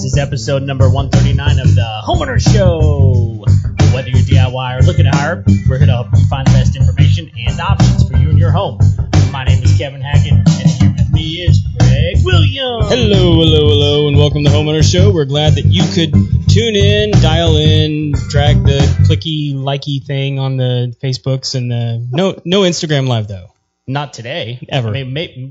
This is episode number 139 of the Homeowner Show. Whether you're DIY or looking to hire, we're here to help you find the best information and options for you and your home. My name is Kevin Hackett, and here with me is Greg Williams. Hello, and welcome to the Homeowner Show. We're glad that you could tune in, dial in, drag the clicky, likey thing on the Facebooks, and no Instagram Live, though. Not today. Ever. I mean,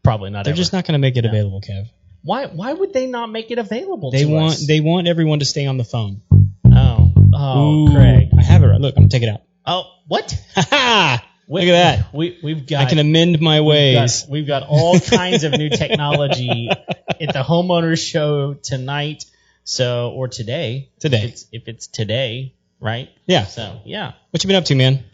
probably not They're ever. just not going to make it available, Kev. Why would they not make it available They to us? They want everyone to stay on the phone. Oh, Craig. I have it right. Look, I'm going to take it out. Oh, what? Ha-ha! Look at that. We've got. I can amend my ways. We've got all kinds of new technology at the Homeowner Show tonight. Or today. Today. If it's today, right? Yeah. So yeah. What you been up to, man?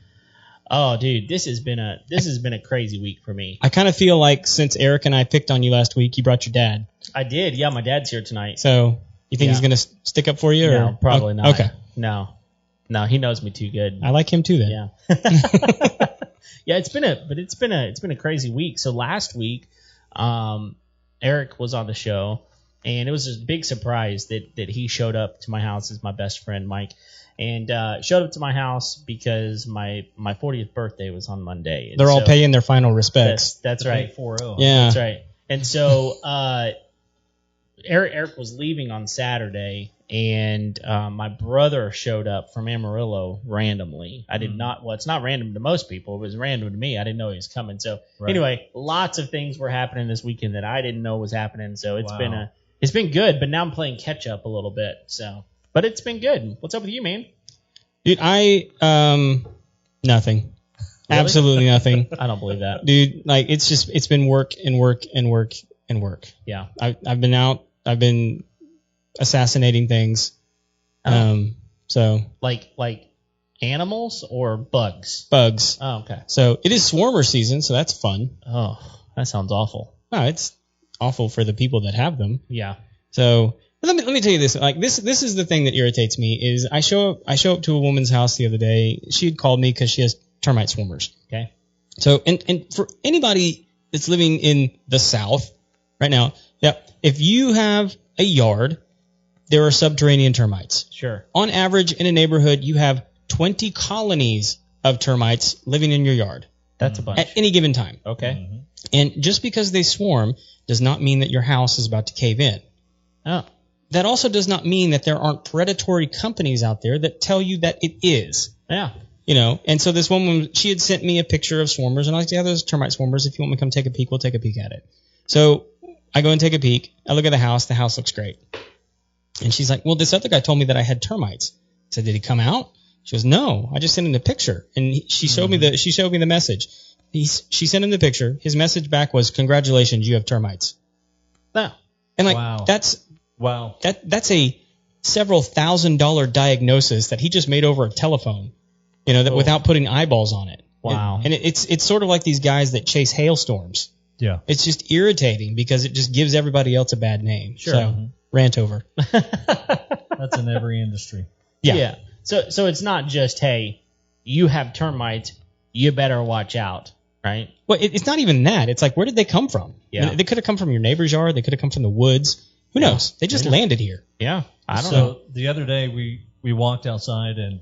Oh, dude, this has been a crazy week for me. I kind of feel like since Eric and I picked on you last week, you brought your dad. I did. Yeah, my dad's here tonight. So you think he's going to stick up for you? No, probably not. Okay. No, he knows me too good. I like him too then. Yeah. Yeah, it's been a crazy week. So last week, Eric was on the show, and it was a big surprise that he showed up to my house as my best friend Mike, and showed up to my house because my 40th birthday was on Monday. And They're all paying their final respects. That's right. 4-0. Yeah, that's right. And so Eric was leaving on Saturday, and my brother showed up from Amarillo randomly. I did not. Well, it's not random to most people. It was random to me. I didn't know he was coming. So anyway, lots of things were happening this weekend that I didn't know was happening. So it's been good. But now I'm playing catch up a little bit. So, but it's been good. What's up with you, man? Dude, nothing. Really? Absolutely nothing. I don't believe that. Dude, like it's been work and work and work and work. Yeah. I've been out. I've been assassinating things. So like animals or bugs? Bugs. Oh, okay. So it is swarmer season, so that's fun. Oh, that sounds awful. No, it's awful for the people that have them. Yeah. So let me tell you this. Like this is the thing that irritates me is I show up to a woman's house the other day. She had called me because she has termite swarmers. Okay. So and for anybody that's living in the South right now, yeah, if you have a yard, there are subterranean termites. Sure. On average, in a neighborhood, you have 20 colonies of termites living in your yard. That's a bunch. At any given time. Okay. Mm-hmm. And just because they swarm does not mean that your house is about to cave in. Oh. That also does not mean that there aren't predatory companies out there that tell you that it is. Yeah. You know, and so this woman, she had sent me a picture of swarmers, and I was like, yeah, there's termite swarmers. If you want me to come take a peek, we'll take a peek at it. So I go and take a peek. I look at the house. The house looks great. And she's like, well, this other guy told me that I had termites. I said, did he come out? She goes, no, I just sent him the picture. And she showed me the message. She sent him the picture. His message back was, congratulations, you have termites. No. And like, Wow. That's a several $1,000 diagnosis that he just made over a telephone, you know, that without putting eyeballs on it. Wow. And it's sort of like these guys that chase hailstorms. Yeah. It's just irritating because it just gives everybody else a bad name. Sure. So, rant over. That's in every industry. Yeah. So it's not just, hey, you have termites, you better watch out, right? Well, it's not even that. It's like, where did they come from? Yeah. I mean, they could have come from your neighbor's yard. They could have come from the woods. Who knows? They just landed here. Yeah. I don't know. So the other day we walked outside and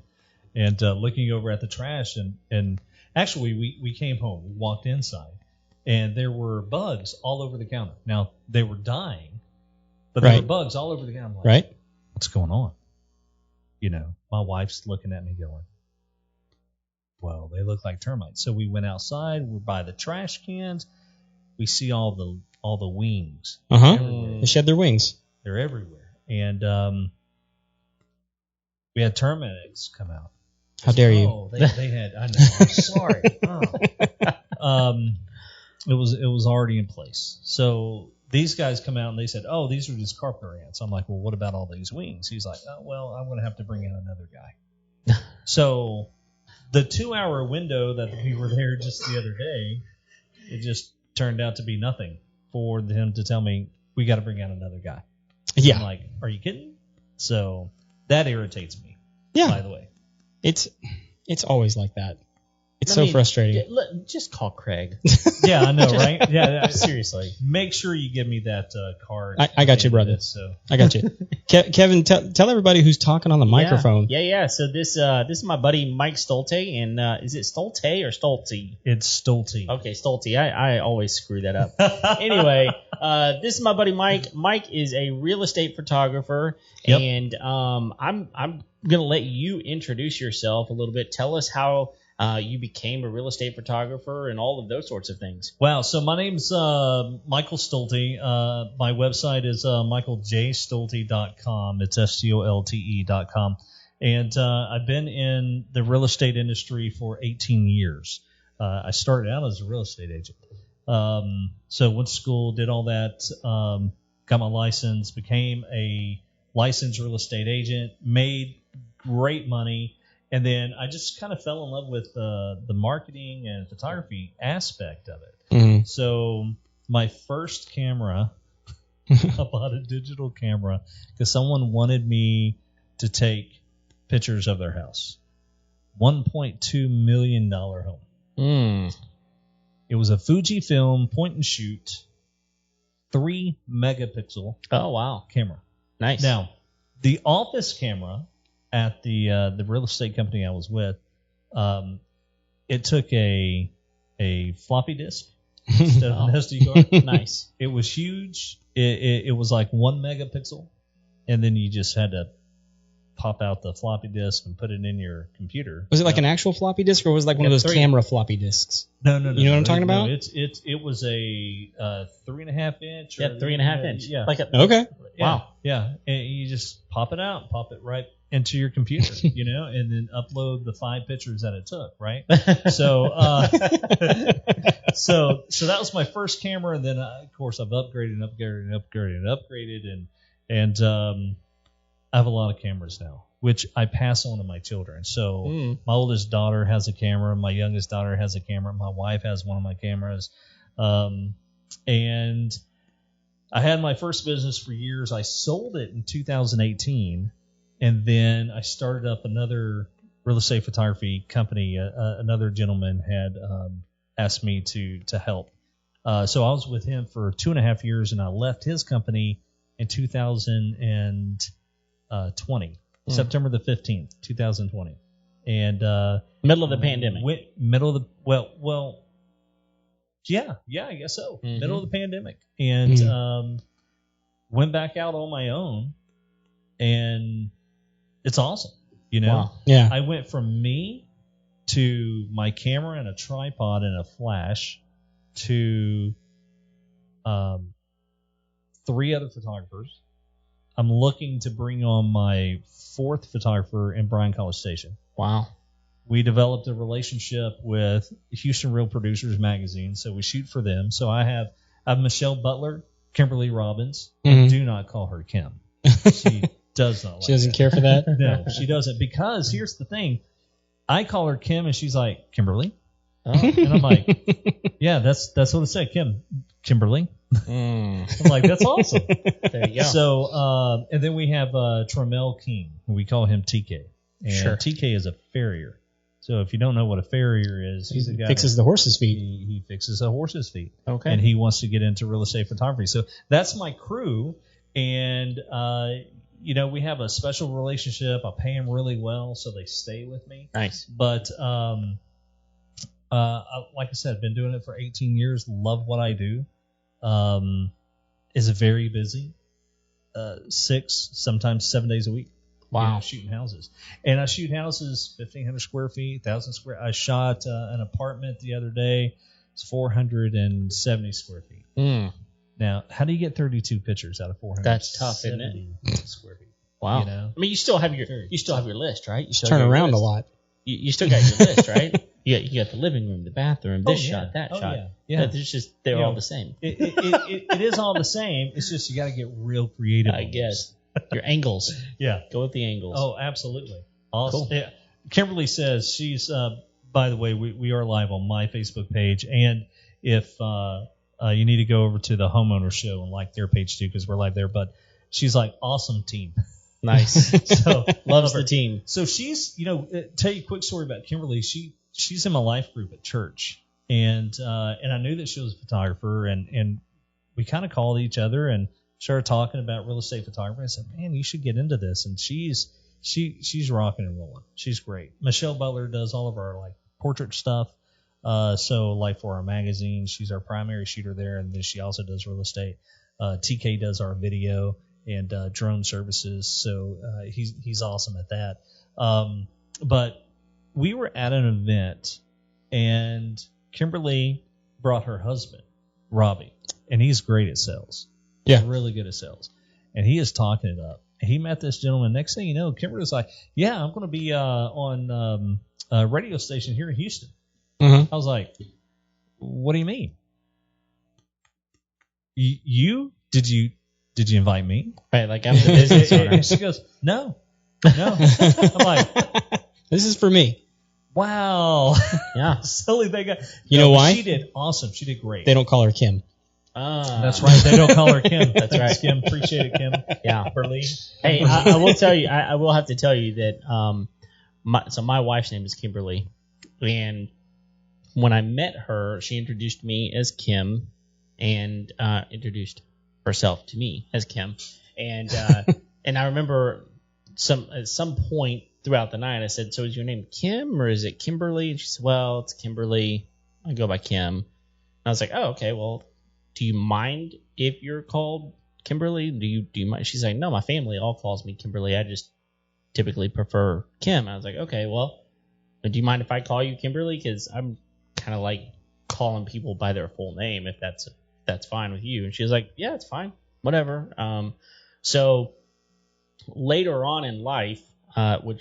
looking over at the trash and actually we came home. We walked inside and there were bugs all over the counter. Now they were dying, but there were bugs all over the counter. I'm like, Right? what's going on? You know, my wife's looking at me going, well, they look like termites. So we went outside. We're by the trash cans. We see all the wings. They shed their wings. They're everywhere. And we had termites come out. How dare you? Oh, they had. I know. I'm sorry. It was already in place. So these guys come out and they said, "Oh, these are just carpenter ants." I'm like, "Well, what about all these wings?" He's like, "Oh, well, I'm going to have to bring in another guy." So the 2-hour window that we were there just the other day, it just turned out to be nothing for him to tell me we got to bring out another guy. Yeah. I'm like, are you kidding? So that irritates me. Yeah. By the way. It's always like that. It's so frustrating. Just call Craig. Yeah, I know, right? Yeah, Seriously. Make sure you give me that card. I got you, brother. So. I got you. Kevin, tell everybody who's talking on the microphone. Yeah. So this is my buddy Mike Stolte, and is it Stolte or Stolte? It's Stolte. Okay, Stolte. I always screw that up. Anyway, this is my buddy Mike. Mike is a real estate photographer, and I'm gonna let you introduce yourself a little bit. Tell us how you became a real estate photographer and all of those sorts of things. Wow. So my name's Michael Stolte. My website is michaeljstolte.com. It's STOLTE.com. And I've been in the real estate industry for 18 years. I started out as a real estate agent. So went to school, did all that, got my license, became a licensed real estate agent, made great money. And then I just kind of fell in love with the marketing and photography aspect of it. Mm-hmm. So my first camera, I bought a digital camera because someone wanted me to take pictures of their house. $1.2 million home. It was a Fujifilm point and shoot, 3 megapixel Oh, wow. camera. Nice. Now, the office camera at the real estate company I was with, it took a floppy disk instead of an SD card. Nice. It was huge. It was like 1 megapixel, and then you just had to pop out the floppy disk and put it in your computer. Was it like an actual floppy disk, or was it like one of those camera floppy disks? No. You know what I'm talking about? It was a 3.5 inch. Yeah, 3.5 inch. Yeah. Okay. Wow. Yeah, and you just pop it out, pop it right into your computer, and then upload the 5 pictures that it took, right? So, so that was my first camera, and then of course I've upgraded, and I have a lot of cameras now, which I pass on to my children. So my oldest daughter has a camera, my youngest daughter has a camera, my wife has one of my cameras, and I had my first business for years. I sold it in 2018. And then I started up another real estate photography company. Another gentleman had asked me to help. So I was with him for 2.5 years, and I left his company in 2020, September the 15th, 2020. And middle of the pandemic. Yeah, I guess so. Mm-hmm. Middle of the pandemic. And went back out on my own, and it's awesome, Wow. Yeah. I went from me to my camera and a tripod and a flash to 3 other photographers. I'm looking to bring on my 4th photographer in Bryan College Station. Wow. We developed a relationship with Houston Real Producers Magazine, so we shoot for them. So I have Michelle Butler, Kimberly Robbins. Mm-hmm. Do not call her Kim. She does not like She doesn't that. care for that? No, she doesn't, because here's the thing. I call her Kim, and she's like, Kimberly? Oh. And I'm like, yeah, that's what it said, Kimberly. I'm like, that's awesome. There you go. So, and then we have Tremel King. We call him TK. And Sure. TK is a farrier. So if you don't know what a farrier is, he's a guy fixes the horse's feet. He fixes a horse's feet. Okay. And he wants to get into real estate photography. So that's my crew. And, we have a special relationship. I pay them really well, so they stay with me. Nice. But like I said, I've been doing it for 18 years. Love what I do. Is very busy. 6, sometimes 7 days a week. Wow. Shooting houses. And I shoot houses 1,500 square feet, 1,000 square. I shot an apartment the other day. It's 470 square feet. Now, how do you get 32 pictures out of 470? That's tough, isn't it? Square feet. Wow. You know? I mean, you still have your list, right? You still Turn have your around list. a lot. You still got your list, right? You got the living room, the bathroom, this shot, that shot. Yeah. They're all the same. It is all the same. It's just you got to get real creative. I guess. Your angles. Yeah. Go with the angles. Oh, absolutely. Awesome. Cool. Yeah. Kimberly says she's, by the way, we are live on my Facebook page. And if you need to go over to the Homeowner Show and like their page too, because we're live there. But she's like, awesome team. Nice. So Loves the team. So she's, tell you a quick story about Kimberly. She she's in my life group at church, and I knew that she was a photographer, and we kind of called each other and started talking about real estate photography. I said, man, you should get into this, and she's rocking and rolling. She's great. Michelle Butler does all of our like portrait stuff. So like for our magazine, she's our primary shooter there, and then she also does real estate. TK does our video and drone services, so he's awesome at that. But we were at an event, and Kimberly brought her husband, Robbie, and he's great at sales. Yeah. Really good at sales. And he is talking it up. And he met this gentleman. Next thing you know, Kimberly's like, yeah, I'm going to be on a radio station here in Houston. Mm-hmm. I was like, what do you mean? You? Did you invite me? Right, like I'm the business owner. And she goes, no. I'm like, this is for me. wow. Yeah. Silly they got. You know why? She did awesome. She did great. They don't call her Kim. That's right. They don't call her Kim. That's right. Kim. Appreciate it, Kim. Yeah. Burley. Hey, I will tell you. I will have to tell you that. My wife's name is Kimberly, and when I met her, she introduced me as Kim, and introduced herself to me as Kim, and and I remember at some point throughout the night, I said, "So is your name Kim or is it Kimberly?" And she said, "Well, it's Kimberly. I go by Kim." And I was like, "Oh, okay. Well, do you mind if you're called Kimberly? Do you mind?" She's like, "No, my family all calls me Kimberly. I just typically prefer Kim." I was like, "Okay, well, do you mind if I call you Kimberly? Because I'm kind of like calling people by their full name if that's fine with you." And she was like, "Yeah, it's fine, whatever." So later on in life, which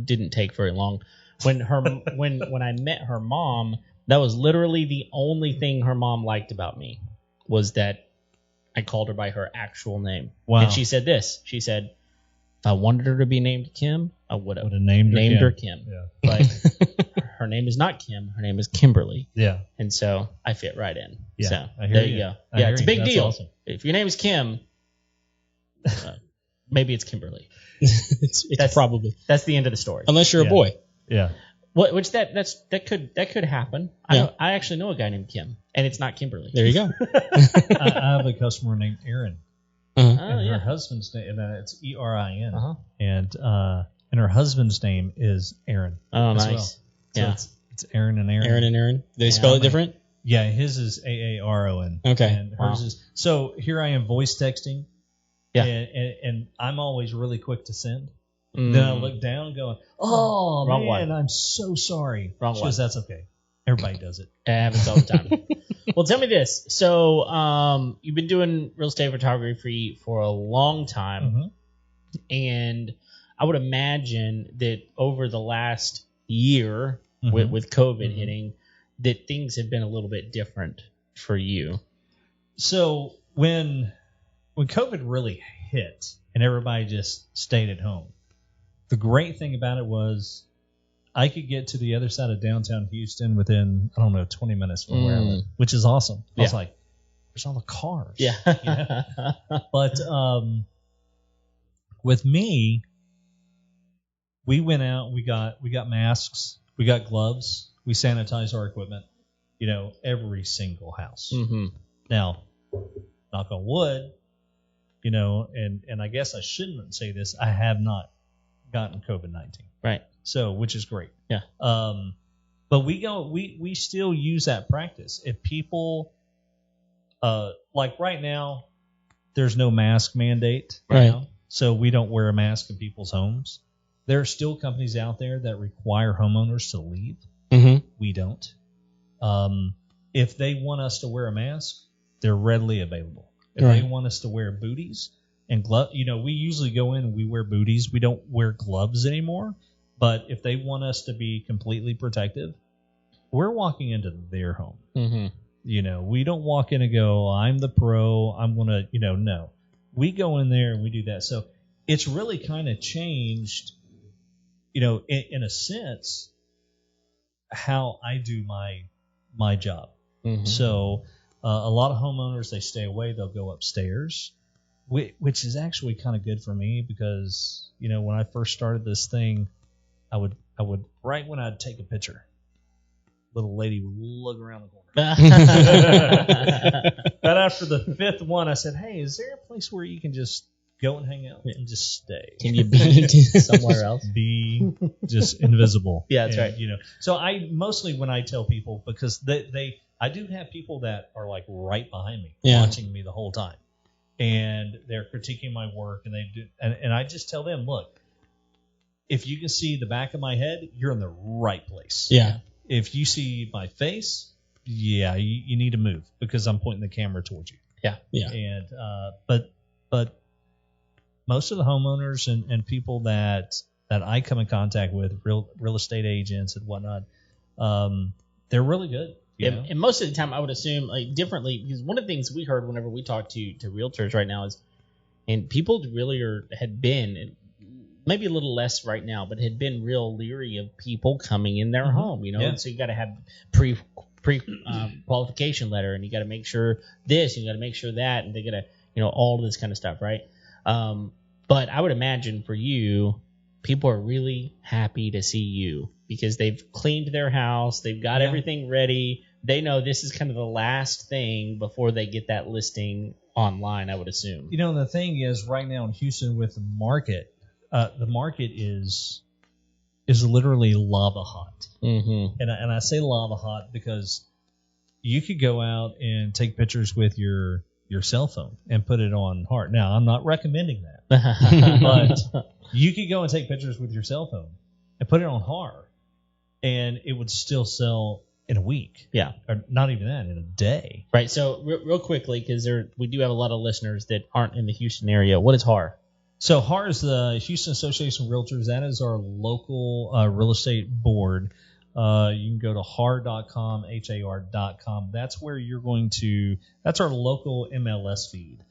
didn't take very long, when I met her mom, that was literally the only thing her mom liked about me, was that I called her by her actual name. Wow. And she said this. She said, if I wanted her to be named Kim, I would have named her Kim. Yeah. But her name is not Kim. Her name is Kimberly. Yeah. And so I fit right in. Yeah, So I hear there you. you go. I Yeah, hear it's a you. big That's deal. awesome. If your name is Kim, maybe it's Kimberly. it's probably. That's the end of the story. Unless you're Yeah. a boy. Yeah. Which that could happen. Yeah. I actually know a guy named Kim, and it's not Kimberly. There you go. I have a customer named Erin. Uh-huh. Oh, And yeah. her husband's name, and it's Erin. Uh-huh. And her husband's name is Aaron. Oh, as nice. well. So Yeah. it's Aaron and Aaron. Aaron and Aaron. Do they spell it different? Yeah, his is Aaron. Okay. And hers is. So here I am voice texting. Yeah. And I'm always really quick to send. Mm. Then I look down going, oh, Wrong man, one. I'm so sorry. Wrong She one. goes, that's okay. Everybody does it. It happens all the time. Well, tell me this. So, you've been doing real estate photography for a long time, Mm-hmm. and I would imagine that over the last year, Mhm. with COVID Mhm. hitting, that things have been a little bit different for you. So when COVID really hit and everybody just stayed at home, the great thing about it was I could get to the other side of downtown Houston within, 20 minutes from where I live, which is awesome. I was Yeah. like, where's all the cars? Yeah. You know? But with me, we went out, we got masks, we got gloves, we sanitized our equipment, every single house. Mm-hmm. Now, knock on wood, and I guess I shouldn't say this, I have not gotten COVID-19. Right. So, which is great. Yeah. But we still use that practice. If people, like right now, there's no mask mandate Right. now, so we don't wear a mask in people's homes. There are still companies out there that require homeowners to leave. Mm-hmm. We don't. If they want us to wear a mask, they're readily available. If Right. they want us to wear booties and gloves, we usually go in and we wear booties. We don't wear gloves anymore. But if they want us to be completely protective, we're walking into their home. Mm-hmm. We don't walk in and go, I'm the pro, I'm going to, no. We go in there and we do that. So it's really kind of changed, in a sense, how I do my job. Mm-hmm. So a lot of homeowners, they stay away. They'll go upstairs, which is actually kind of good for me because, when I first started this thing, I would right when I'd take a picture, little lady would look around the corner. But after the 5th one, I said, "Hey, is there a place where you can just go and hang out and just stay? Can you be somewhere else? Be just invisible." Yeah, that's right. So I mostly when I tell people, because I do have people that are like right behind me, watching me the whole time, and they're critiquing my work, and they do, and I just tell them, look, if you can see the back of my head, you're in the right place. Yeah. If you see my face, you need to move because I'm pointing the camera towards you. Yeah. Yeah. And but most of the homeowners and people that I come in contact with, real estate agents and whatnot, they're really good. You know? And most of the time, I would assume like differently, because one of the things we heard whenever we talk to realtors right now is, and people really had been, maybe a little less right now, but had been real leery of people coming in their home. So you got to have pre qualification letter, and you got to make sure this, and you got to make sure that, and they got to all of this kind of stuff, right? But I would imagine for you, people are really happy to see you because they've cleaned their house, they've got everything ready. They know this is kind of the last thing before they get that listing online, I would assume. The thing is, right now in Houston with the market is literally lava hot. Mm-hmm. And I say lava hot because you could go out and take pictures with your cell phone and put it on hard. Now, I'm not recommending that, but you could go and take pictures with your cell phone and put it on hard, and it would still sell in a week. Yeah. Or not even that, in a day. Right. So real quickly, because we do have a lot of listeners that aren't in the Houston area. What is HAR? So HAR is the Houston Association of Realtors. That is our local real estate board. You can go to har.com, HAR.com. That's where you're going to – that's our local MLS feed.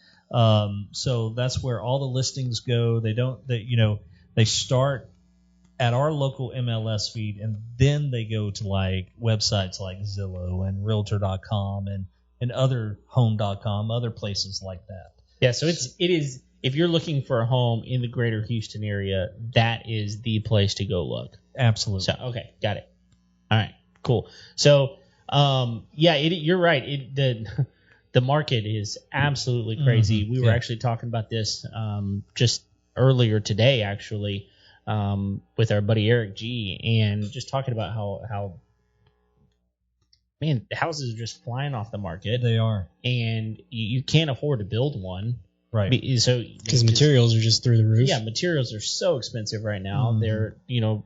So that's where all the listings go. They start at our local MLS feed, and then they go to like websites like Zillow and Realtor.com and other Home.com, other places like that. Yeah, so it is if you're looking for a home in the greater Houston area, that is the place to go look. Absolutely. So okay, got it. All right, cool. So you're right. The market is absolutely crazy. We were actually talking about this just earlier today, actually, with our buddy Eric G, and just talking about how man, the houses are just flying off the market. They are, and you can't afford to build one. Right. So because materials are just through the roof. Yeah, materials are so expensive right now. They're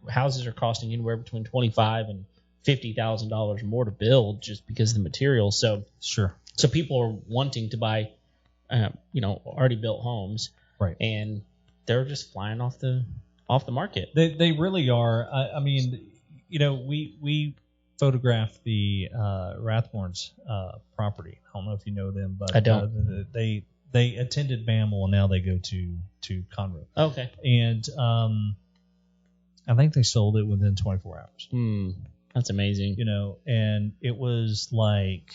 houses are costing anywhere between $25,000 and $50,000 more to build just because of the materials. So sure. So people are wanting to buy, already built homes, right? And they're just flying off the market. They really are. I mean, we photographed the Rathborn's property. I don't know if you know them, but I don't. They attended BAML, and now they go to Conroe. Okay. And I think they sold it within 24 hours. That's amazing. And it was like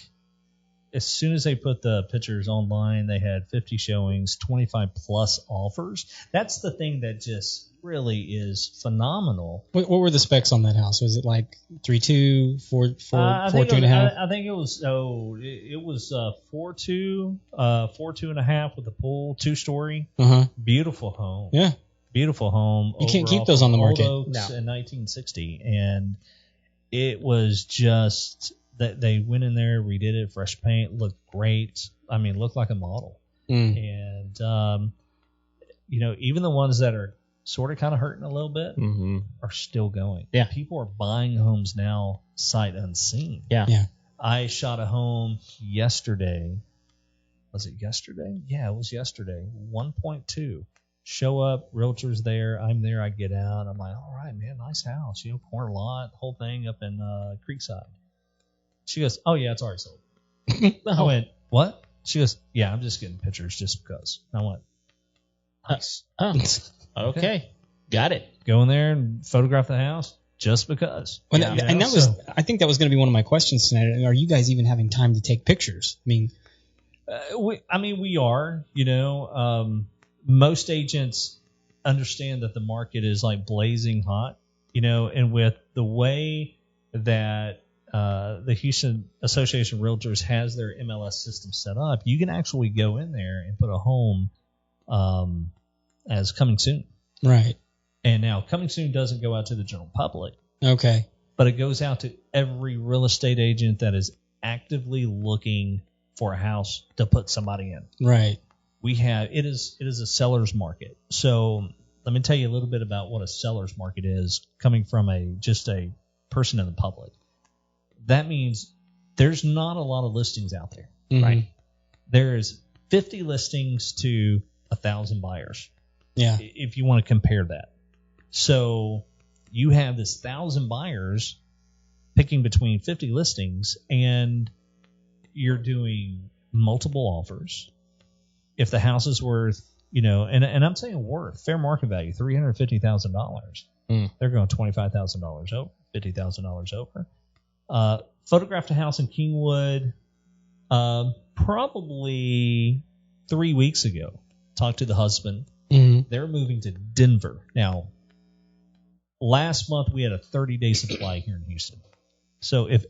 as soon as they put the pictures online, they had 50 showings, 25 plus offers. That's the thing that just really is phenomenal. What were the specs on that house? Was it like 3.2, 4.2.5? I think it was 4.2, 4.2.5 with a pool, 2-story. Beautiful home. Yeah. Beautiful home. You can't keep those on the market. Old Oaks in 1960, and it was just that they went in there, redid it, fresh paint, looked great. I mean, looked like a model. And even the ones that are sort of kind of hurting a little bit are still going. Yeah. People are buying homes now sight unseen. Yeah. I shot a home yesterday. Was it yesterday? Yeah, it was yesterday. 1.2. Show up, realtor's there. I'm there. I get out. I'm like, all right, man, nice house. Corner lot, whole thing up in Creekside. She goes, oh, yeah, it's already sold. I went, what? She goes, yeah, I'm just getting pictures just because. I went, nice. Okay. Got it. Go in there and photograph the house just because. Well, I think that was going to be one of my questions tonight. Are you guys even having time to take pictures? I mean, we are. Most agents understand that the market is like blazing hot. And with the way that the Houston Association of Realtors has their MLS system set up, you can actually go in there and put a home as coming soon. Right. And now coming soon doesn't go out to the general public. Okay. But it goes out to every real estate agent that is actively looking for a house to put somebody in. Right. It is a seller's market. So let me tell you a little bit about what a seller's market is coming from just a person in the public. That means there's not a lot of listings out there, right? There's 50 listings to 1,000 buyers. Yeah. If you want to compare that. So you have this 1,000 buyers picking between 50 listings, and you're doing multiple offers. If the house is worth, and I'm saying worth, fair market value, $350,000, they're going $25,000 over, $50,000 over. Photographed a house in Kingwood probably 3 weeks ago. Talked to the husband. They're moving to Denver. Now, last month we had a 30-day supply here in Houston. So if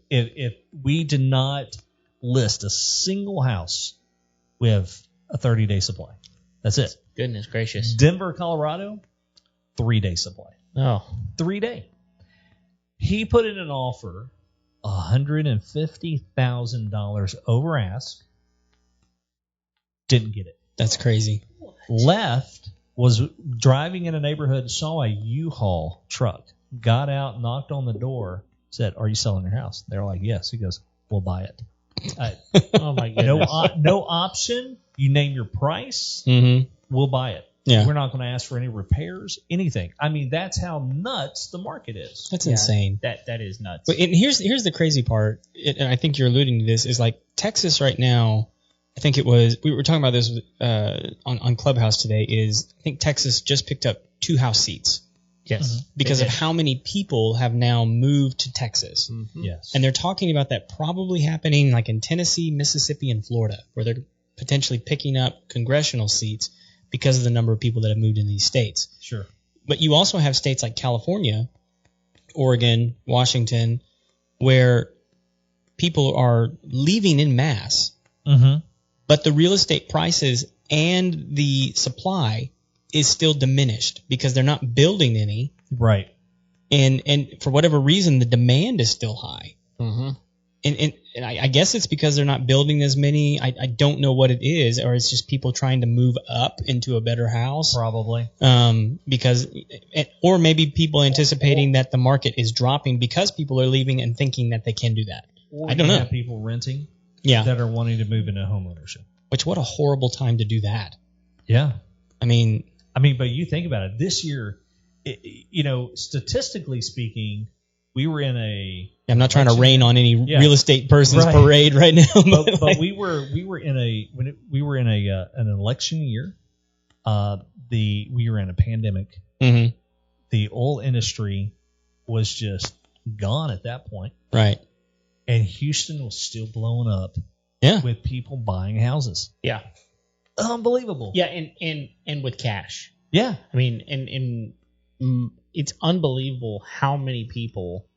we did not list a single house, we have a 30-day supply. That's it. Goodness gracious. Denver, Colorado, 3-day supply. Oh. 3 day. He put in an offer $150,000 over ask. Didn't get it. That's crazy. Left, was driving in a neighborhood, saw a U-Haul truck, got out, knocked on the door, said, "Are you selling your house?" They're like, "Yes." He goes, "We'll buy it." Oh my goodness. No option. You name your price. We'll buy it. Yeah. We're not going to ask for any repairs, anything. I mean, that's how nuts the market is. That's insane. That is nuts. But here's the crazy part, and I think you're alluding to this, is like Texas right now. I think we were talking about this on Clubhouse today. Is I think Texas just picked up 2 House seats. Yes. Because of how many people have now moved to Texas. Yes. And they're talking about that probably happening like in Tennessee, Mississippi, and Florida, where they're potentially picking up congressional seats because of the number of people that have moved in these states. Sure. But you also have states like California, Oregon, Washington, where people are leaving in mass. But the real estate prices and the supply is still diminished because they're not building any. Right. And for whatever reason, the demand is still high. And I guess it's because they're not building as many. I don't know what it is, or it's just people trying to move up into a better house. Probably. Or maybe people anticipating that the market is dropping because people are leaving and thinking that they can do that. Or I don't know. Have people renting. Yeah. That are wanting to move into home ownership. Which, what a horrible time to do that. Yeah. I mean, but you think about it. This year, statistically speaking, we were in a. I'm not trying to rain on any real estate person's parade right now, but we were in an election year. We were in a pandemic. The oil industry was just gone at that point. Right. And Houston was still blowing up. Yeah. With people buying houses. Yeah. Unbelievable. Yeah, and with cash. Yeah. I mean, and it's unbelievable how many people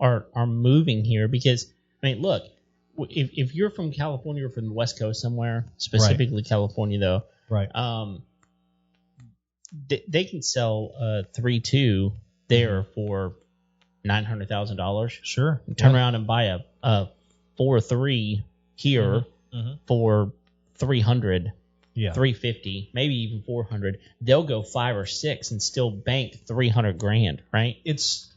are moving here because, I mean, look, if you're from California or from the West Coast somewhere, specifically California though, right. They can sell a 3.2 there for $900,000. Sure. Turn around and buy a 4.3 here for 300, 350, maybe even 400. They'll go 5 or 6 and still bank $300,000, right? It's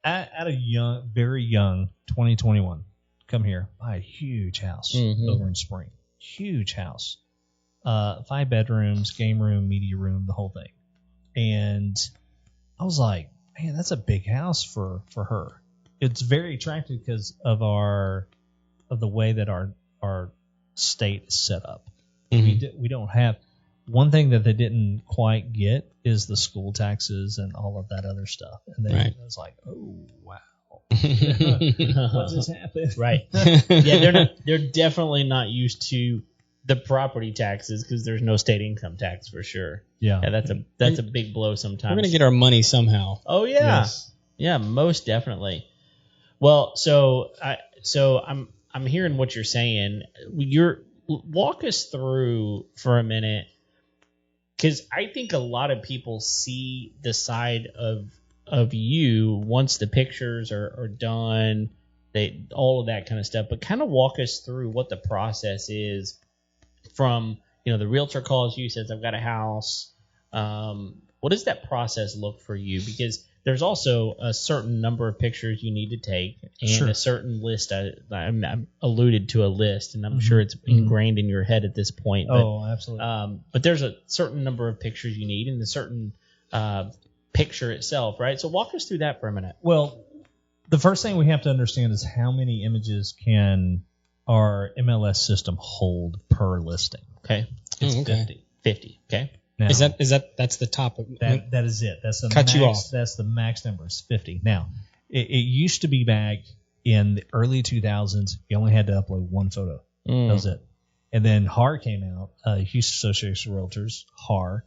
at a very young 2021. Come here, buy a huge house over in Spring. Huge house, 5 bedrooms, game room, media room, the whole thing. And I was like, man, that's a big house for her. It's very attractive because of the way that our state is set up. We don't have one thing that they didn't quite get is the school taxes and all of that other stuff. And then it was like, oh wow, what just happened? Right? Yeah, they're definitely not used to the property taxes because there's no state income tax for sure. Yeah, that's a big blow sometimes. We're gonna get our money somehow. Oh yeah, yes. Yeah, most definitely. Well, so I'm hearing what you're saying. Walk us through for a minute, because I think a lot of people see the side of you once the pictures are done, all of that kind of stuff. But kind of walk us through what the process is from the realtor calls you, says I've got a house. What does that process look for you? Because there's also a certain number of pictures you need to take and a certain list. I'm alluded to a list, and I'm sure it's ingrained in your head at this point. But, absolutely. But there's a certain number of pictures you need and a certain picture itself, right? So walk us through that for a minute. Well, the first thing we have to understand is how many images can our MLS system hold per listing. Okay. It's 50. Okay. Now, that's the top of that is it. That's the cut max, you off. That's the max number is 50. Now, it used to be back in the early 2000s, you only had to upload one photo. That was it. And then HAR came out, Houston Association of Realtors, HAR,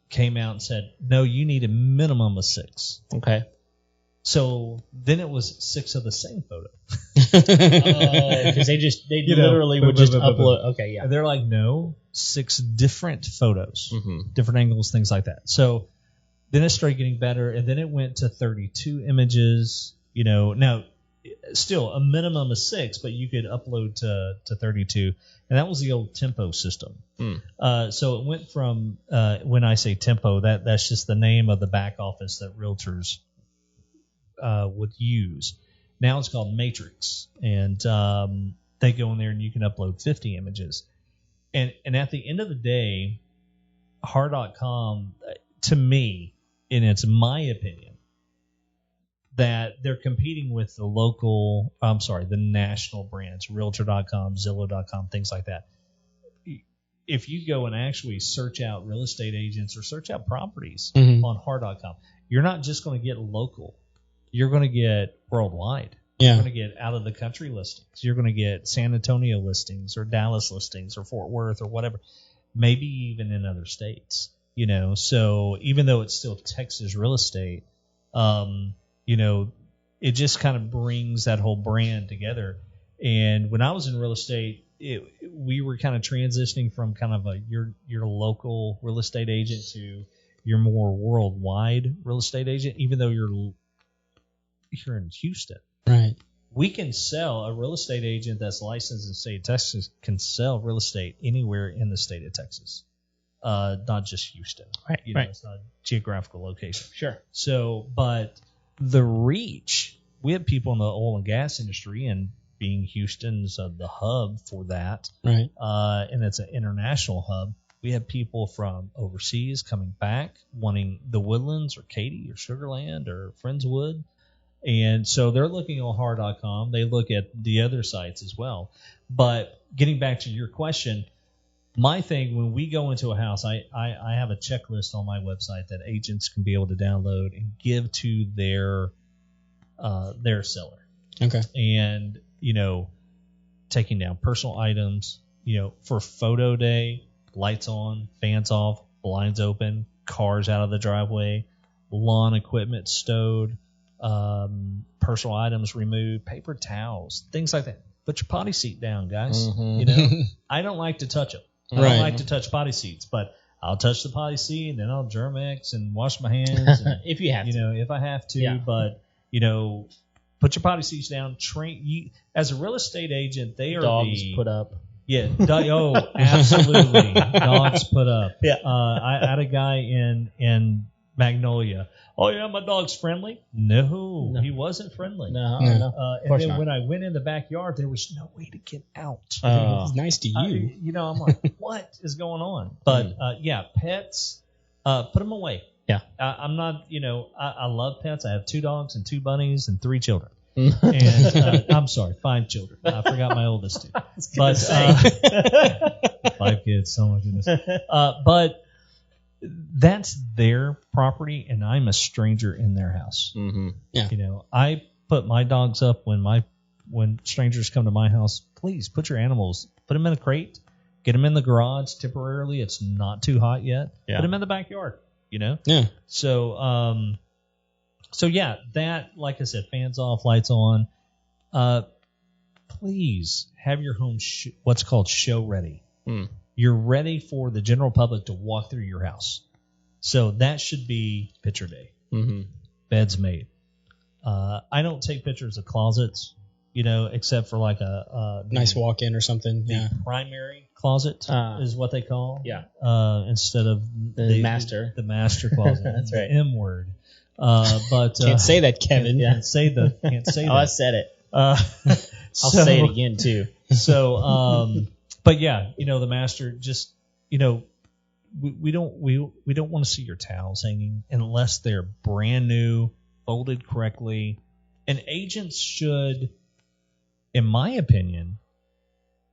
came out and said, no, you need a minimum of 6. Okay. So then it was 6 of the same photo. Because they literally would just upload. Okay, yeah. And they're like, no, 6 different photos, different angles, things like that. So then it started getting better, and then it went to 32 images. Now still a minimum of 6, but you could upload to 32, and that was the old tempo system. So it went from when I say tempo, that's just the name of the back office that realtors would use. Now it's called Matrix, and they go in there and you can upload 50 images. And at the end of the day, Har.com, to me, and it's my opinion, that they're competing with the national brands, Realtor.com, Zillow.com, things like that. If you go and actually search out real estate agents or search out properties on Har.com, you're not just going to get local. You're going to get worldwide. Yeah. You're going to get out of the country listings. You're going to get San Antonio listings or Dallas listings or Fort Worth or whatever, maybe even in other states. So even though it's still Texas real estate, it just kind of brings that whole brand together. And when I was in real estate, we were kind of transitioning from kind of your local real estate agent to your more worldwide real estate agent, even though you're in Houston. Right. We can sell, a real estate agent that's licensed in the state of Texas can sell real estate anywhere in the state of Texas, not just Houston. Right. It's not a geographical location. Sure. So, but the reach, we have people in the oil and gas industry, and being Houston's the hub for that, right? And it's an international hub. We have people from overseas coming back wanting the Woodlands or Katy or Sugarland or Friendswood. And so they're looking on Har.com. They look at the other sites as well. But getting back to your question, my thing, when we go into a house, I have a checklist on my website that agents can be able to download and give to their seller. Okay. And, taking down personal items, for photo day, lights on, fans off, blinds open, cars out of the driveway, lawn equipment stowed, personal items removed, paper towels, things like that. Put your potty seat down, guys. I don't like to touch them. I don't like to touch potty seats, but I'll touch the potty seat and then I'll Germex and wash my hands. And, if you have to. If I have to, Yeah. But, put your potty seats down. Train you as a real estate agent. They are Dogs put up. Yeah. Absolutely. Dogs put up. Yeah. I had a guy in Magnolia. Oh yeah, my dog's friendly. No, he wasn't friendly. No. And then when I went in the backyard, there was no way to get out. It's nice to you. I'm like, what is going on? But pets, put them away. Yeah. I'm not. I love pets. I have 2 dogs and 2 bunnies and 3 children. And I'm sorry, 5 children. I forgot my oldest 2. But 5 kids. Oh my goodness. But that's their property, and I'm a stranger in their house. Mm-hmm. Yeah. I put my dogs up when strangers come to my house. Please put your animals, put them in a crate, get them in the garage temporarily. It's not too hot yet. Yeah. Put them in the backyard. Yeah. So, So yeah, that, like I said, fans off, lights on. Please have your home what's called show ready. You're ready for the general public to walk through your house. So that should be picture day. Beds made. I don't take pictures of closets, except for like a nice walk-in or something. The primary closet is what they call. Yeah. Instead of the master. The master closet. That's right. The M word. But can't say that, Kevin. Can't say that. Oh, I said it. I'll say it again too. So, but yeah, the master just, we don't want to see your towels hanging unless they're brand new, folded correctly. And agents should, in my opinion,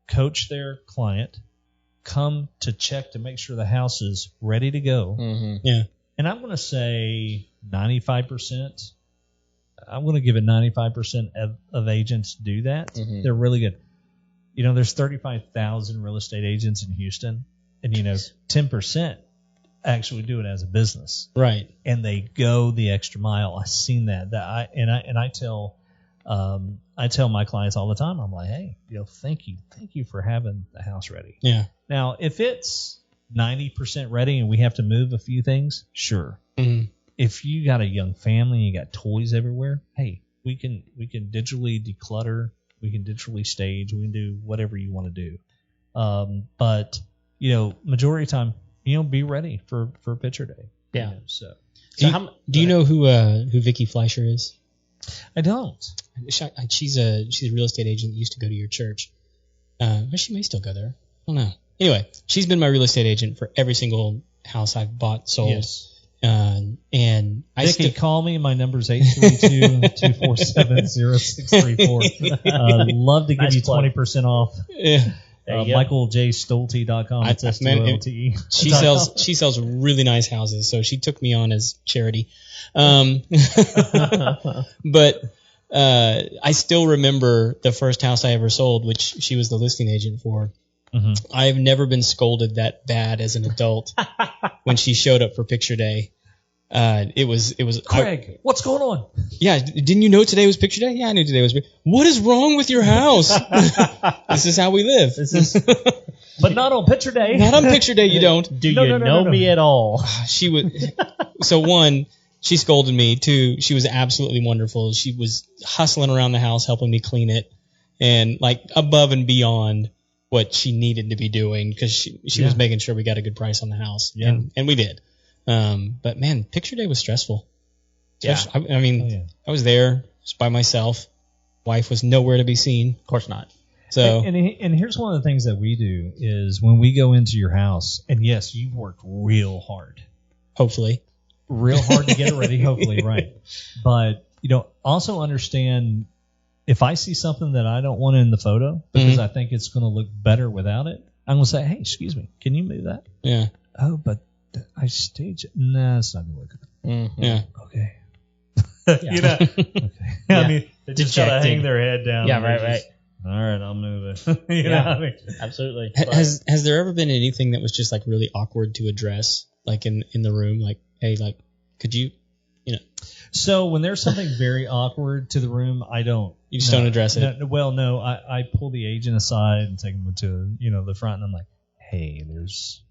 coach their client, come to check to make sure the house is ready to go. Yeah. And I'm going to say 95%. I'm going to give it 95% of agents do that. They're really good. There's 35,000 real estate agents in Houston, and 10% actually do it as a business, right? And they go the extra mile. I've seen that. I tell my clients all the time. I'm like, hey, thank you for having the house ready. Yeah. Now, if it's 90% ready and we have to move a few things, sure. If you got a young family and you got toys everywhere, hey, we can digitally declutter, we can digitally stage, we can do whatever you want to do. But majority of the time, be ready for picture day. Yeah. So do you know who Vicky Fleischer is? I don't. She's a real estate agent that used to go to your church. She may still go there. I don't know. Anyway, she's been my real estate agent for every single house I've bought, sold. Yes. And Vicky, call me. My number's 832-247-0634. Love to give you 20% off. Yeah. MichaelJStolte.com. It's S-T-O-L-T-E. She sells really nice houses, so she took me on as charity. But I still remember the first house I ever sold, which she was the listing agent for. I've never been scolded that bad as an adult when she showed up for picture day. It was Craig, what's going on? Yeah, didn't you know today was picture day? Yeah, I knew today was. What is wrong with your house? This is how we live. But not on picture day. Not on picture day, you don't. Do you know me at all? She would. So one, she scolded me. Two, she was absolutely wonderful. She was hustling around the house, helping me clean it, and like above and beyond what she needed to be doing, because she was making sure we got a good price on the house, and we did. But man, picture day was stressful. Yeah. I was there just by myself. Wife was nowhere to be seen. Of course not. So and here's one of the things that we do is when we go into your house, and yes, you've worked real hard. Hopefully. Real hard to get it ready, hopefully, right. But, also understand if I see something that I don't want in the photo because I think it's going to look better without it, I'm going to say, hey, excuse me, can you move that? Yeah. Oh, but I staged it. Nah, it's not going to look good. Yeah. Okay. Yeah. Okay. Yeah. I mean, they just got to hang their head down. Yeah, right. All right, I'll move it. Know what I mean? Absolutely. Has there ever been anything that was just like really awkward to address, like in the room? Like, hey, like, could you, So when there's something very awkward to the room, I don't. You just don't address it? No. I pull the agent aside and take them to, the front, and I'm like, hey, there's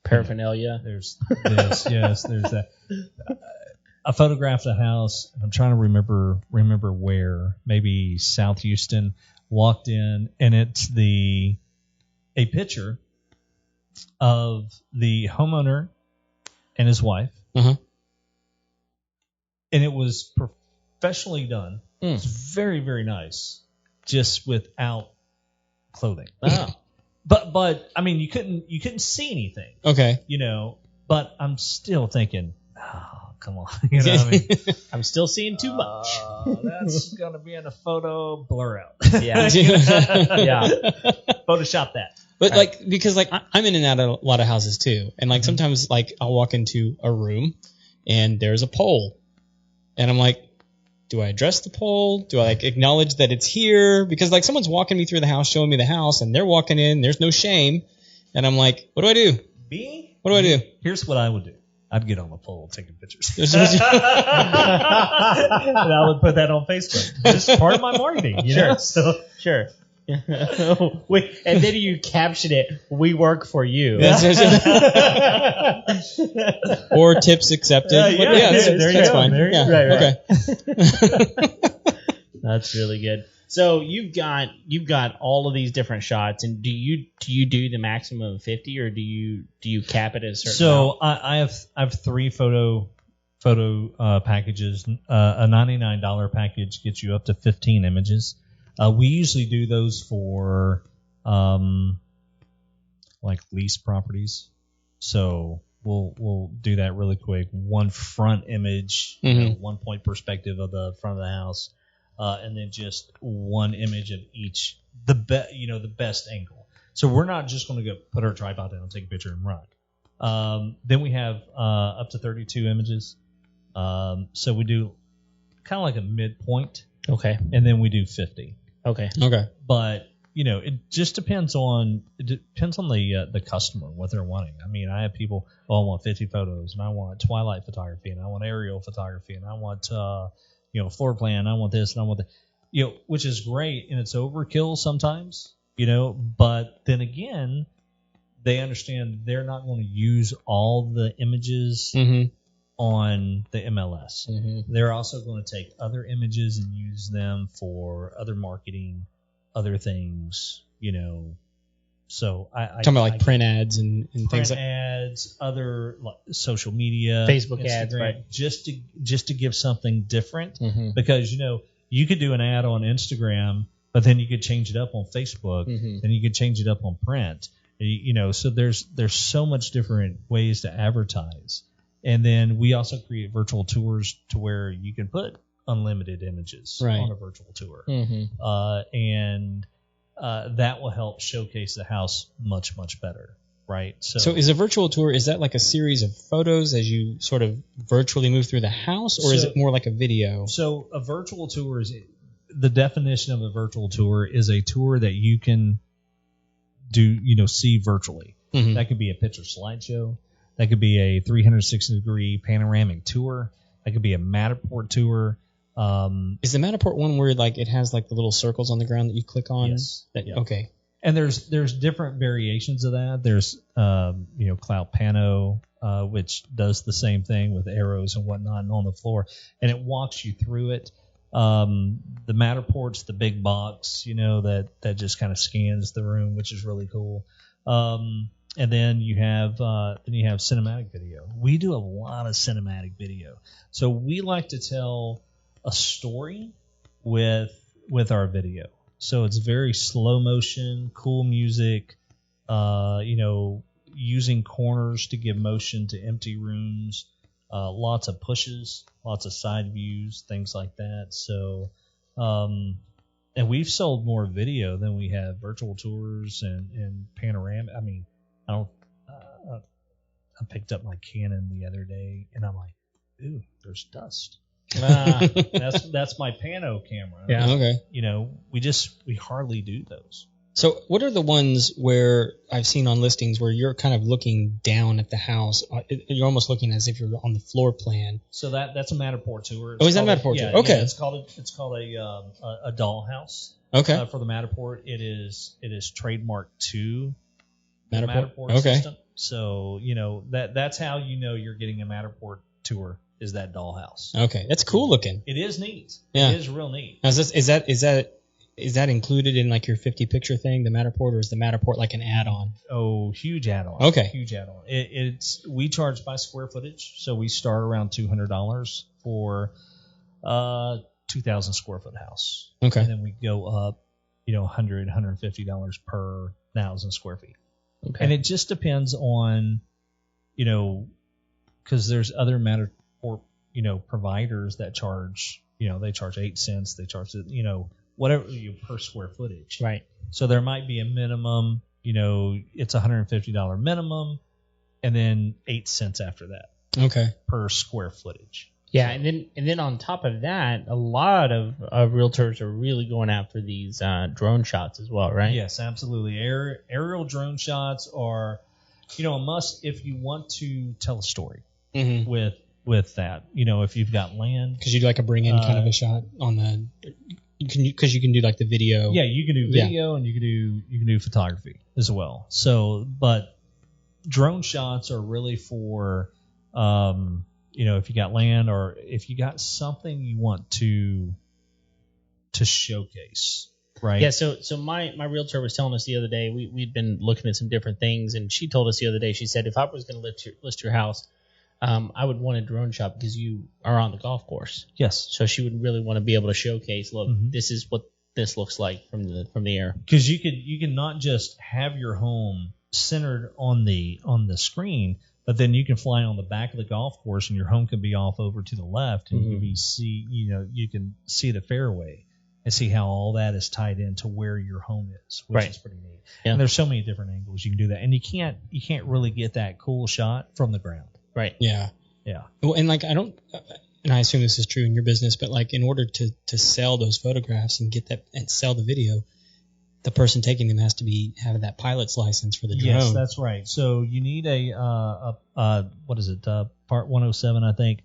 paraphernalia. There's this, yes, there's that. I photographed a house, and I'm trying to remember where, maybe South Houston. Walked in, and it's a picture of the homeowner and his wife. Uh-huh. And it was professionally done. It's very, very nice, just without clothing. Oh. But I mean, you couldn't see anything. Okay. But I'm still thinking, oh, come on. You know what I mean? I'm still seeing too much. That's going to be in a photo. Blur out. Yeah. Yeah. Photoshop that. But because I'm in and out of a lot of houses too. And sometimes I'll walk into a room and there's a pole. And I'm like, do I address the pole? Do I acknowledge that it's here? Because someone's walking me through the house, showing me the house, and they're walking in. There's no shame. And I'm like, what do I do? Me? What do I do? Here's what I would do. I'd get on the pole taking pictures. And I would put that on Facebook. Just part of my marketing, you know? So, Sure. And then you caption it, "We work for you." Or tips accepted. there you go. Fine. Yeah. Right. Okay. That's really good. So you've got all of these different shots, and do you do the maximum of 50, or do you cap it at a certain amount? I have 3 photo packages. A $99 package gets you up to 15 images. We usually do those for like lease properties. So we'll do that really quick. One front image, one point perspective of the front of the house, and then just one image of each, the best angle. So we're not just going to go put our tripod down, take a picture, and run. Then we have up to 32 images. So we do kind of like a midpoint. Okay. And then we do 50. Okay. But it just depends on the customer, what they're wanting. I mean, I have people, I want 50 photos, and I want twilight photography, and I want aerial photography, and I want floor plan, I want this, and I want that. Which is great, and it's overkill sometimes. But then again, they understand they're not going to use all the images on the MLS. They're also going to take other images and use them for other marketing, other things, So talking about like print ads and things like ads, other social media, Facebook Instagram, ads, right? Just to give something different, because you could do an ad on Instagram, but then you could change it up on Facebook, and you could change it up on print. So there's so much different ways to advertise. And then we also create virtual tours to where you can put unlimited images on a virtual tour. And that will help showcase the house much, much better, right? So is a virtual tour, is that like a series of photos as you sort of virtually move through the house, or is it more like a video? So a virtual tour is, the definition of a virtual tour is a tour that you can do, see virtually. That could be a picture slideshow. That could be a 360-degree panoramic tour. That could be a Matterport tour. Is the Matterport one where like it has like the little circles on the ground that you click on? Yes. Okay. And there's different variations of that. There's Cloud Pano, which does the same thing with arrows and whatnot and on the floor, and it walks you through it. The Matterport's the big box, that just kind of scans the room, which is really cool. And then you have cinematic video. We do a lot of cinematic video. So we like to tell a story with our video. So it's very slow motion, cool music, using corners to give motion to empty rooms, lots of pushes, lots of side views, things like that. So, and we've sold more video than we have virtual tours and panorama. I mean, I picked up my Canon the other day, and I'm like, ooh, there's dust. That's my Pano camera. Yeah. Okay. We hardly do those. So what are the ones where I've seen on listings where you're kind of looking down at the house? You're almost looking as if you're on the floor plan. So that's a Matterport tour. Is that a Matterport tour? Okay. Yeah, it's called a dollhouse. Okay. For the Matterport, it is trademark to the Matterport system. So that's how you're getting a Matterport tour, is that dollhouse. Okay, that's cool looking. It is neat. Yeah. It is real neat. Now, is that included in like your 50 picture thing, the Matterport, or is the Matterport like an add-on? Oh, huge add-on. Okay. Huge add-on. We charge by square footage, so we start around $200 for 2,000 square foot house. Okay. And then we go up, $100, $150 per 1,000 square feet. Okay. And it just depends on, because there's other Matterport, providers that charge, they charge 8 cents, they charge, whatever per square footage. Right. So there might be a minimum, it's $150 minimum, and then 8 cents after that. Okay. Per square footage. Yeah, and then on top of that, a lot of realtors are really going after these drone shots as well, right? Yes, absolutely. Aerial drone shots are, a must if you want to tell a story. with that. You know, if you've got land, Because you do like a bring in kind of a shot on the. Because you can do like the video. Yeah, you can do video and you can do photography as well. So, but drone shots are really for, you know, if you got land or if you got something you want to showcase, right? Yeah. So my realtor was telling us the other day, we'd been looking at some different things, and she told us the other day, she said, if I was going to list your house, I would want a drone shot because you are on the golf course. Yes. So she would really want to be able to showcase, look, this is what this looks like from the air. Because you can not just have your home centered on the screen, but then you can fly on the back of the golf course and your home can be off over to the left, and you can see the fairway and see how all that is tied into where your home is, which is pretty neat. Yeah. And there's so many different angles you can do that, and you can't really get that cool shot from the ground. Right. Yeah. Yeah. Well, and like and I assume this is true in your business, but like in order to sell those photographs and get that and sell the video, the person taking them has to have that pilot's license for the drone. Yes, that's right. So you need a what is it? Part 107, I think,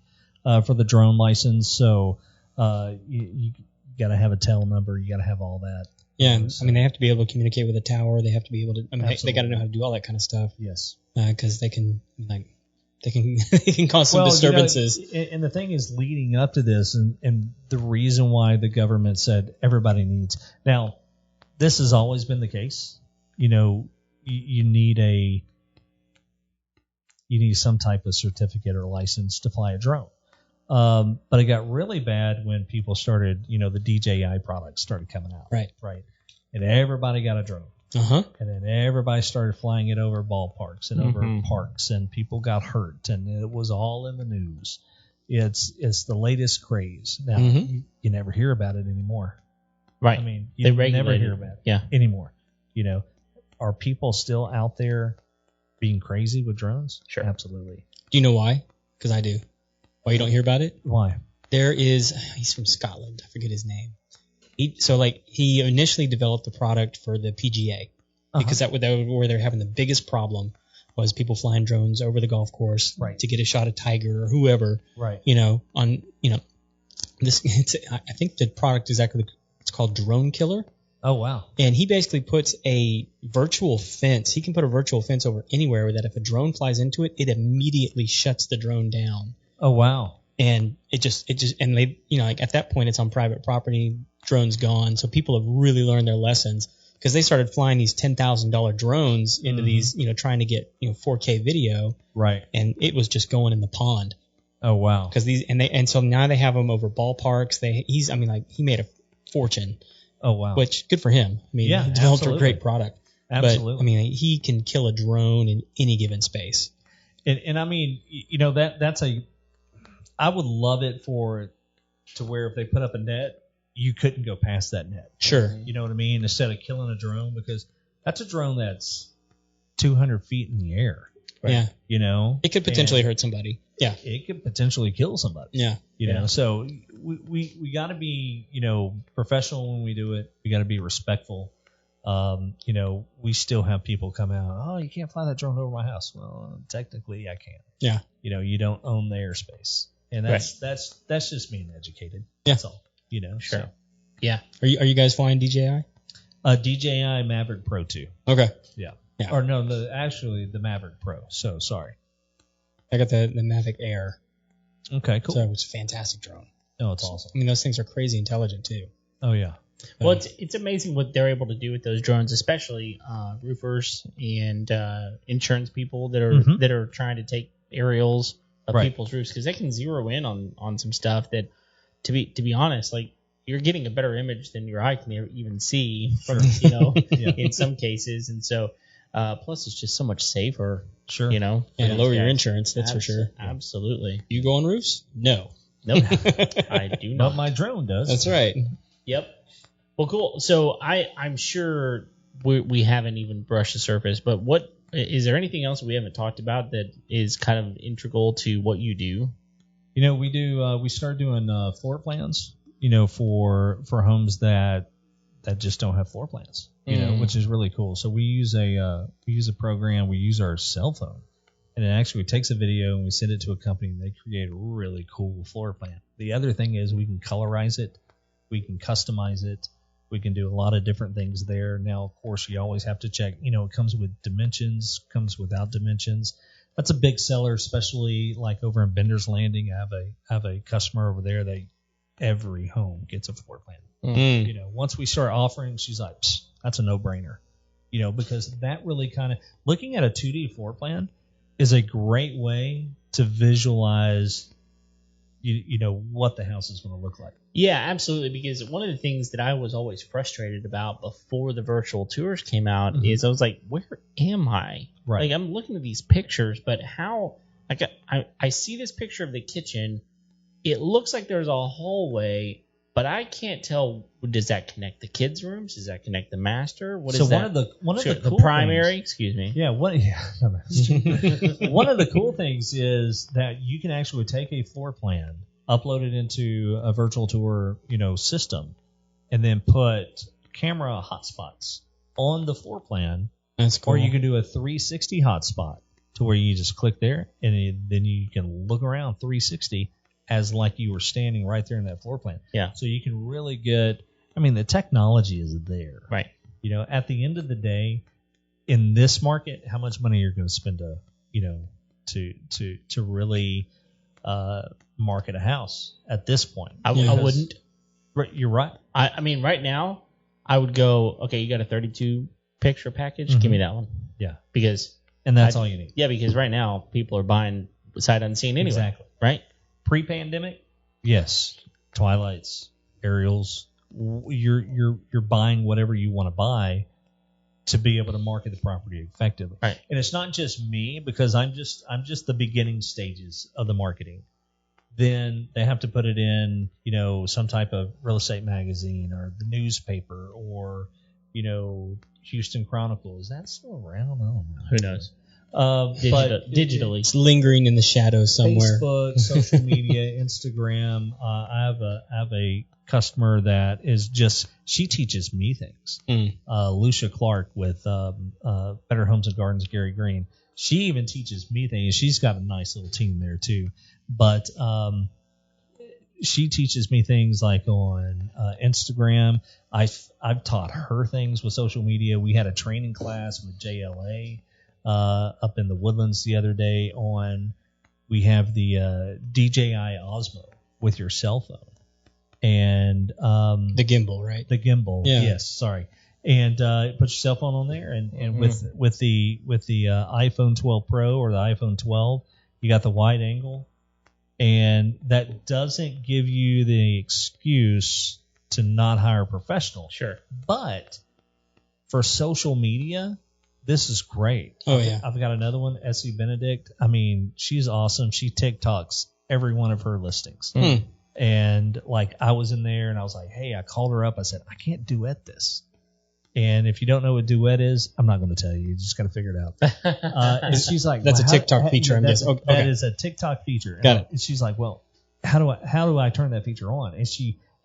for the drone license. So you got to have a tail number. You got to have all that. Yeah, I mean they have to be able to communicate with a tower. They have to be able to. I mean, they got to know how to do all that kind of stuff. Yes. Because they can they can cause some disturbances. You know, and the thing is, leading up to this, and the reason why the government said everybody needs. Now, this has always been the case. You know, you need some type of certificate or license to fly a drone. But it got really bad when people started, you know, the DJI products started coming out. Right. And everybody got a drone. And then everybody started flying it over ballparks and over parks, and people got hurt, and it was all in the news. It's the latest craze. Now, you never hear about it anymore. Right. I mean, you never hear about it anymore. You know, are people still out there being crazy with drones? Sure. Absolutely. Do you know why? Because I do. Why you don't hear about it? Why? He's from Scotland. I forget his name. He initially developed the product for the PGA because that was where they're having the biggest problem was people flying drones over the golf course to get a shot of Tiger or whoever. Right. You know, I think the product is it's called Drone Killer. Oh, wow. And he basically puts a virtual fence. He can put a virtual fence over anywhere that if a drone flies into it, it immediately shuts the drone down. Oh, wow. And and they, you know, like at that point it's on private property, drone's gone. So people have really learned their lessons because they started flying these $10,000 drones into these, you know, trying to get, you know, 4K video. Right. And it was just going in the pond. Oh, wow. Because so now they have them over ballparks. He made a fortune. Oh, wow. Which, good for him. I mean, he developed a great product. Absolutely. But, I mean, he can kill a drone in any given space. And I mean, you know, I would love it to where if they put up a net, you couldn't go past that net. Sure. You know what I mean? Instead of killing a drone, because that's a drone that's 200 feet in the air. Right? Yeah. You know? It could potentially hurt somebody. Yeah. It could potentially kill somebody. Yeah. You know, so we got to be, you know, professional when we do it. We got to be respectful. You know, we still have people come out, oh, you can't fly that drone over my house. Well, technically I can. Yeah. You know, you don't own the airspace. And that's just being educated. Yeah. That's all. You know. Sure. So. Yeah. Are you guys flying DJI? DJI Maverick Pro 2. Okay. Yeah. Yeah. Or no, the Maverick Pro. So sorry. I got the Mavic Air. Okay, cool. So it was a fantastic drone. Oh, it's awesome. I mean, those things are crazy intelligent too. Oh yeah. Well, it's amazing what they're able to do with those drones, especially roofers and insurance people that are trying to take aerials of people's roofs, because they can zero in on some stuff that, to be honest, like you're getting a better image than your eye can even see from, you know, in some cases, and so plus it's just so much safer. Sure. You know, and lower your insurance. That's for sure. Absolutely. You go on roofs? No. Nope. I do not. But my drone does. That's right. Yep. Well, cool. So I'm sure we haven't even brushed the surface, but is there anything else we haven't talked about that is kind of integral to what you do? You know, we do. We start doing floor plans. You know, for homes that just don't have floor plans. You know, which is really cool. So we use a program. We use our cell phone and it actually takes a video and we send it to a company and they create a really cool floor plan. The other thing is we can colorize it, we can customize it, we can do a lot of different things there. Now, of course, you always have to check, it comes with dimensions, comes without dimensions. That's a big seller, especially like over in Bender's Landing. I have a customer over there. Every home gets a floor plan. Once we start offering, she's like, that's a no-brainer. Because that really kind of looking at a 2D floor plan is a great way to visualize, what the house is going to look like. Yeah, absolutely. Because one of the things that I was always frustrated about before the virtual tours came out is I was like, where am I? Right. Like, I'm looking at these pictures, but how? Like, I see this picture of the kitchen. It looks like there's a hallway, but I can't tell. Does that connect the kids' rooms? Does that connect the master? What is that? One of the the cool primary. Things, excuse me. Yeah. One of the cool things is that you can actually take a floor plan, upload it into a virtual tour, system, and then put camera hotspots on the floor plan. That's cool. Or you can do a 360 hotspot to where you just click there and then you can look around 360 as like you were standing right there in that floor plan. Yeah. So you can really get. The technology is there. Right. At the end of the day, in this market, how much money you're going to spend to really market a house at this point? I wouldn't. You're right. I mean, right now, I would go, okay, you got a 32 picture package? Give me that one. Yeah. And that's all you need. Yeah, because right now, people are buying sight unseen anyway. Exactly. Right? Pre-pandemic, yes. Twilights, aerials, you're buying whatever you want to buy to be able to market the property effectively. Right. And it's not just me, because I'm just the beginning stages of the marketing. Then they have to put it in, some type of real estate magazine or the newspaper or, Houston Chronicle. Is that still around? I don't know. Who knows? Digitally. It's lingering in the shadows somewhere. Facebook, social media, Instagram. I have a customer that is she teaches me things. Lucia Clark with Better Homes and Gardens, Gary Green. She even teaches me things. She's got a nice little team there too. But she teaches me things like on Instagram. I've taught her things with social media. We had a training class with JLA up in the Woodlands the other day we have the DJI Osmo with your cell phone. And the gimbal, right? The gimbal, yeah. Yes, sorry. And put your cell phone on there, and with the iPhone 12 Pro or the iPhone 12, you got the wide angle, and that doesn't give you the excuse to not hire a professional. Sure. But for social media, this is great. Oh, yeah. I've got another one, Essie Benedict. She's awesome. She TikToks every one of her listings. And I was in there and I was like, hey, I called her up. I said, I can't duet this. And if you don't know what duet is, I'm not going to tell you. You just got to figure it out. And she's like, that's a TikTok feature. That is a TikTok feature. Got it. And she's like, well, how do I turn that feature on?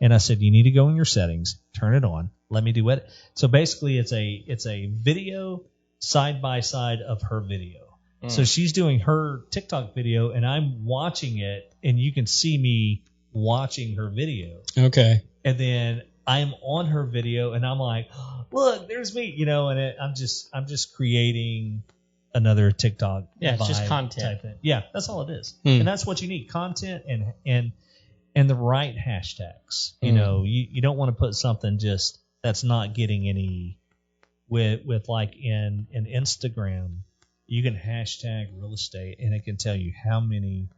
And I said, you need to go in your settings, turn it on, let me duet it. So basically, it's a video side by side of her video. So she's doing her TikTok video, and I'm watching it, and you can see me watching her video. Okay. And then I'm on her video, and I'm like, look, there's me, and I'm just creating another TikTok. Yeah, it's just content. Type thing. Yeah, that's all it is. And that's what you need, content and the right hashtags. You don't want to put something just that's not getting any with like in Instagram. You can hashtag real estate, and it can tell you how many,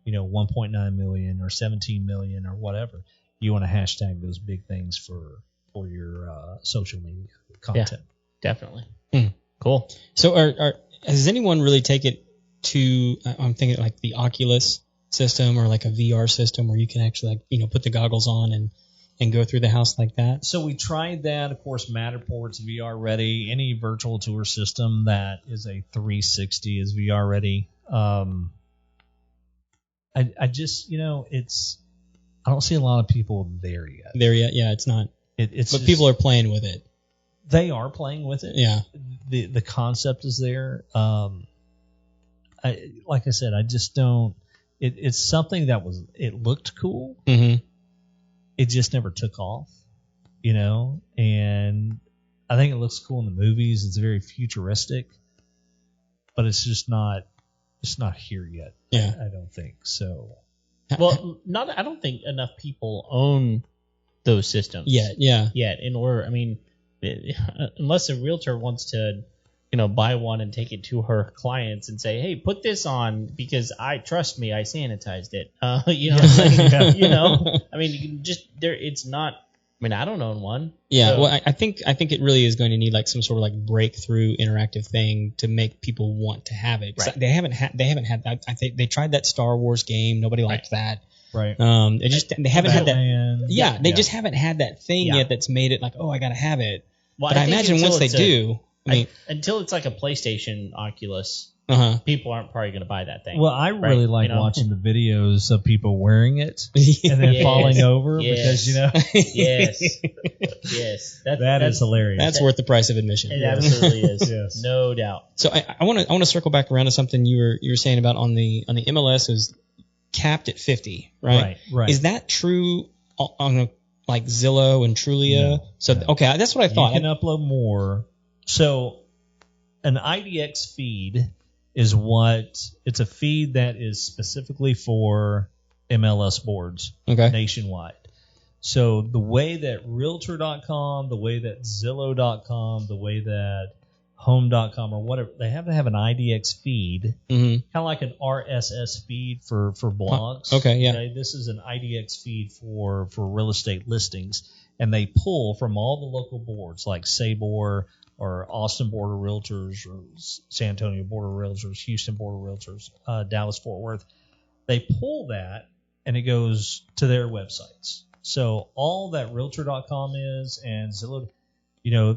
1.9 million or 17 million or whatever. You want to hashtag those big things for your social media content. Yeah, definitely. Cool. So does anyone really take it to, I'm thinking like the Oculus system or like a VR system where you can actually put the goggles on and go through the house like that? So we tried that. Of course, Matterport's VR ready. Any virtual tour system that is a 360 is VR ready. I just, I don't see a lot of people there yet. Yeah, it's not. But people are playing with it. They are playing with it. Yeah. The concept is there. like I said, I just don't. It's something that it looked cool. Mm-hmm. It just never took off, and I think it looks cool in the movies. It's very futuristic, but it's just not. It's not here yet. Yeah, I don't think so. Well, I don't think enough people own those systems yet. Yeah. Yet, in order, I mean, unless a realtor wants to, buy one and take it to her clients and say, hey, put this on because trust me, I sanitized it. I mean, you can just there. It's not. I mean, I don't own one. Yeah, so. well, I think it really is going to need like some sort of like breakthrough interactive thing to make people want to have it. Right. They haven't had. I think they tried that Star Wars game. Nobody liked that. Right. They haven't had that. Yeah, they Yeah. just haven't had that thing yet that's made it like, oh, I got to have it. Well, But I imagine once they do, until it's like a PlayStation Oculus, people aren't probably going to buy that thing. Well, I really like watching the videos of people wearing it and then Yes. falling over Yes. because yes, that is hilarious. that's worth the price of admission. It absolutely is. Yes. No doubt. So I want to circle back around to something you were saying about on the MLS is capped at 50, right? Right. Is that true on like Zillow and Trulia? No. So okay, that's what I thought. You can upload more. So an IDX feed is it's a feed that is specifically for MLS boards nationwide. So the way that Realtor.com, the way that Zillow.com, the way that Home.com or whatever, they have to have an IDX feed, kind of like an RSS feed for blogs. Okay, yeah. This is an IDX feed for real estate listings, and they pull from all the local boards like Sabor or Austin Board of Realtors or San Antonio Board of Realtors, Houston Board of Realtors, Dallas Fort Worth. They pull that and it goes to their websites. So all that Realtor.com is and Zillow,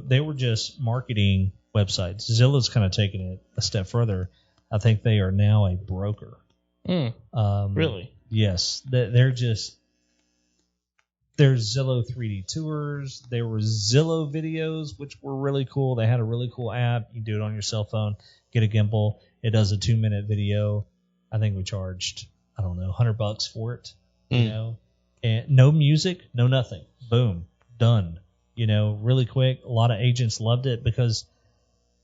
they were just marketing websites. Zillow's kind of taken it a step further. I think they are now a broker. Really? Yes. There's Zillow 3D tours. There were Zillow videos, which were really cool. They had a really cool app. You do it on your cell phone, get a gimbal. It does a 2-minute video. I think we charged, I don't know, $100 for it, and no music, no nothing. Boom, done. Really quick. A lot of agents loved it because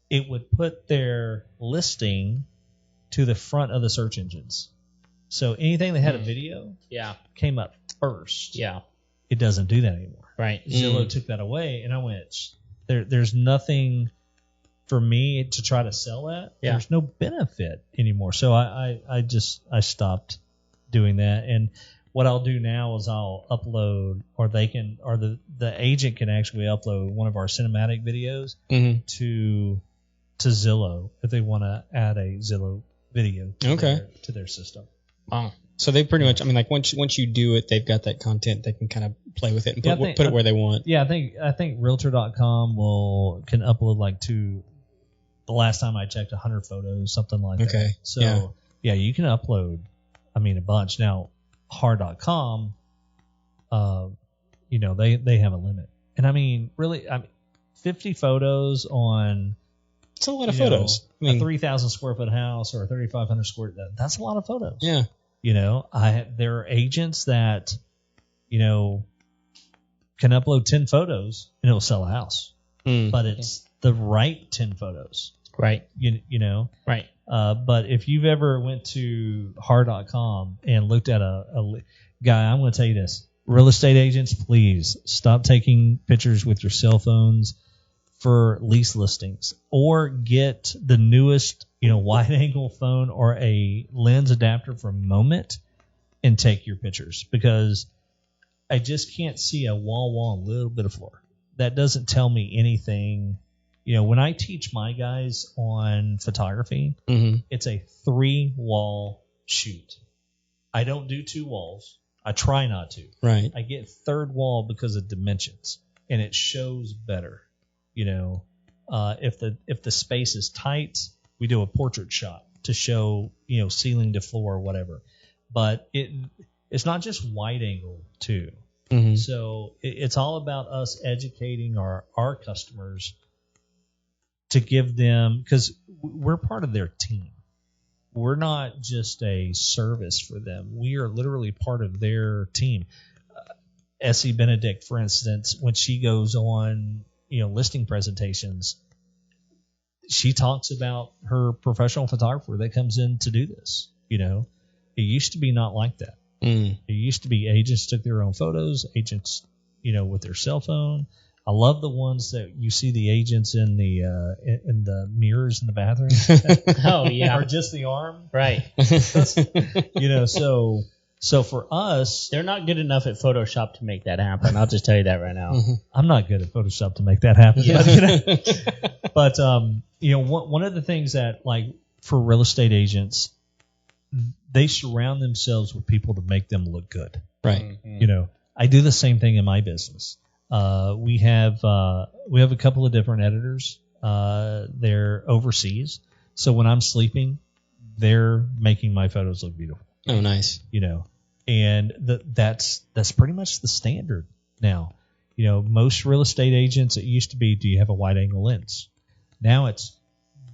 it would put their listing to the front of the search engines. So anything that had a video came up first. Yeah. It doesn't do that anymore. Right. Zillow took that away, and I went, there's nothing for me to try to sell that. Yeah. There's no benefit anymore. So I stopped doing that. And what I'll do now is I'll upload, or the agent can actually upload one of our cinematic videos to Zillow if they want to add a Zillow video to their system. Wow. So they pretty much, I mean, like once you do it, they've got that content. They can kind of play with it and put it where they want. Yeah, I think Realtor.com can upload the last time I checked 100 photos, something like that. Okay. So yeah, you can upload, a bunch. Now, Har.com, they have a limit, and really, 50 photos on. It's a lot of photos. A 3,000 square foot house or a 3,500 square. That's a lot of photos. Yeah. There are agents that, can upload 10 photos and it'll sell a house, but it's the right 10 photos. Right. Right. But if you've ever went to Har.com and looked at a guy, I'm going to tell you this: real estate agents, please stop taking pictures with your cell phones for lease listings, or get the newest, wide angle phone or a lens adapter from Moment and take your pictures, because I just can't see a wall and a little bit of floor. That doesn't tell me anything. When I teach my guys on photography, it's a 3-wall shoot. I don't do 2 walls. I try not to. Right. I get 3rd wall because of dimensions, and it shows better. If the space is tight, we do a portrait shot to show, ceiling to floor or whatever. But it's not just wide angle too. So it's all about us educating our customers to give them, because we're part of their team. we're not just a service for them. We are literally part of their team. Essie Benedict, for instance, when she goes on, listing presentations, she talks about her professional photographer that comes in to do this. It used to be not like that. It used to be agents took their own photos, agents, with their cell phone. I love the ones that you see the agents in the mirrors in the bathroom. Oh yeah, or just the arm, right? So for us, they're not good enough at Photoshop to make that happen. I'll just tell you that right now. I'm not good at Photoshop to make that happen. Yeah. But one of the things that, like, for real estate agents, they surround themselves with people to make them look good. Right. I do the same thing in my business. We have a couple of different editors. They're overseas, so when I'm sleeping, they're making my photos look beautiful. Oh, nice. And that's pretty much the standard now. Most real estate agents, it used to be, do you have a wide angle lens? Now it's,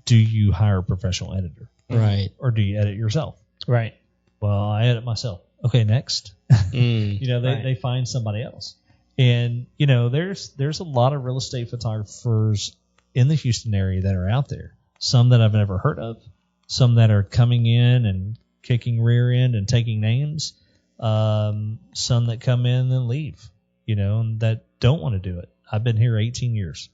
do you hire a professional editor? Right. Or do you edit yourself? Right. Well, I edit myself. Okay, next. They find somebody else. And, there's a lot of real estate photographers in the Houston area that are out there. Some that I've never heard of, some that are coming in and kicking rear end and taking names, some that come in and leave, and that don't want to do it. I've been here 18 years.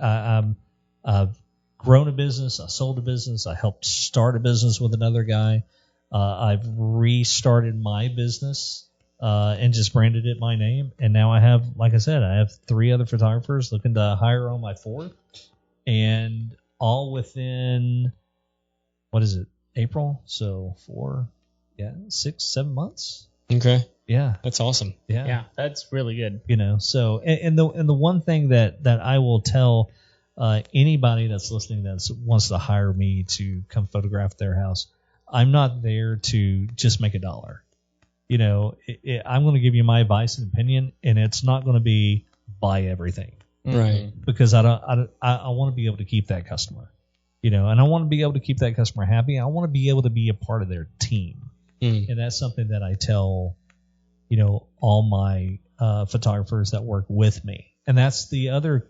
I've grown a business. I sold a business. I helped start a business with another guy. I've restarted my business and just branded it my name. And now I have, like I said, I have 3 other photographers looking to hire on my 4th, and all within, what is it, April? So 6, 7 months. Okay. Yeah. That's awesome. Yeah, that's really good. So and the one thing that I will tell anybody that's listening that wants to hire me to come photograph their house, I'm not there to just make $1. I'm going to give you my advice and opinion, and it's not going to be buy everything. Right. Because I want to be able to keep that customer. And I want to be able to keep that customer happy. I want to be able to be a part of their team. And that's something that I tell, all my photographers that work with me. And that's the other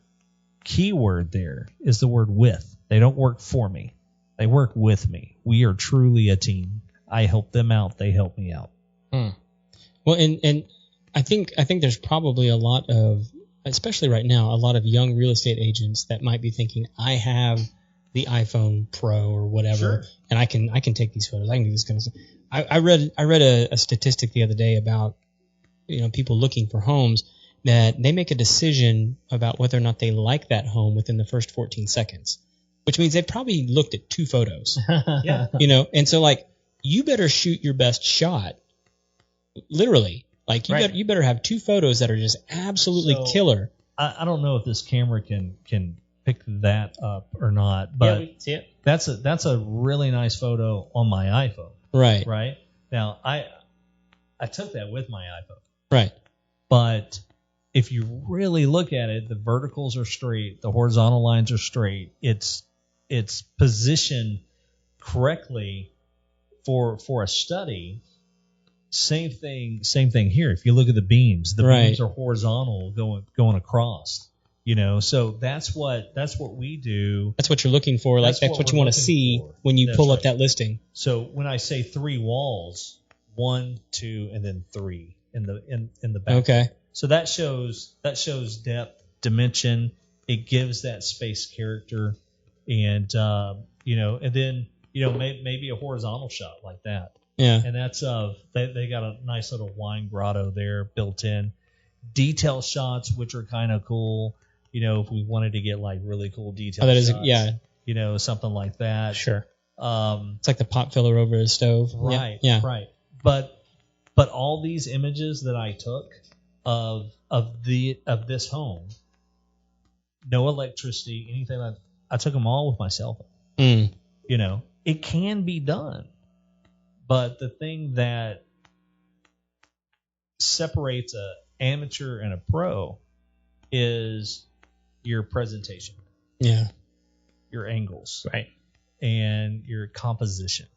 key word there is the word with. They don't work for me. They work with me. We are truly a team. I help them out. They help me out. Well, and I think there's probably a lot of, especially right now, a lot of young real estate agents that might be thinking, I have the iPhone Pro or whatever, and I can take these photos. I can do this kind of stuff. I read a statistic the other day about people looking for homes, that they make a decision about whether or not they like that home within the first 14 seconds, which means they've probably looked at 2 photos. Yeah. And so, like, you better shoot your best shot, literally. Like, you better have 2 photos that are just absolutely killer. I don't know if this camera can pick that up or not, but we can see it. That's a really nice photo on my iPhone. Right. Right. Now I took that with my iPhone. Right. But if you really look at it, the verticals are straight, the horizontal lines are straight. It's positioned correctly for a study. Same thing here. If you look at the beams are horizontal going across. So that's what we do. That's what you're looking for. Like that's what you want to see when you pull up that listing. So when I say 3 walls, 1, 2, and then 3 in the back. Okay. So that shows depth, dimension. It gives that space character, and and then maybe a horizontal shot like that. Yeah. And that's they got a nice little wine grotto there built in. Detail shots, which are kind of cool. If we wanted to get like really cool detail shots, something like that. Sure. It's like the pop filler over the stove. Right. Yeah. Right. But all these images that I took of this home, no electricity, anything like that, I took them all with my cell phone. It can be done, but the thing that separates a amateur and a pro is your presentation. Yeah. Your angles. Right. and your composition.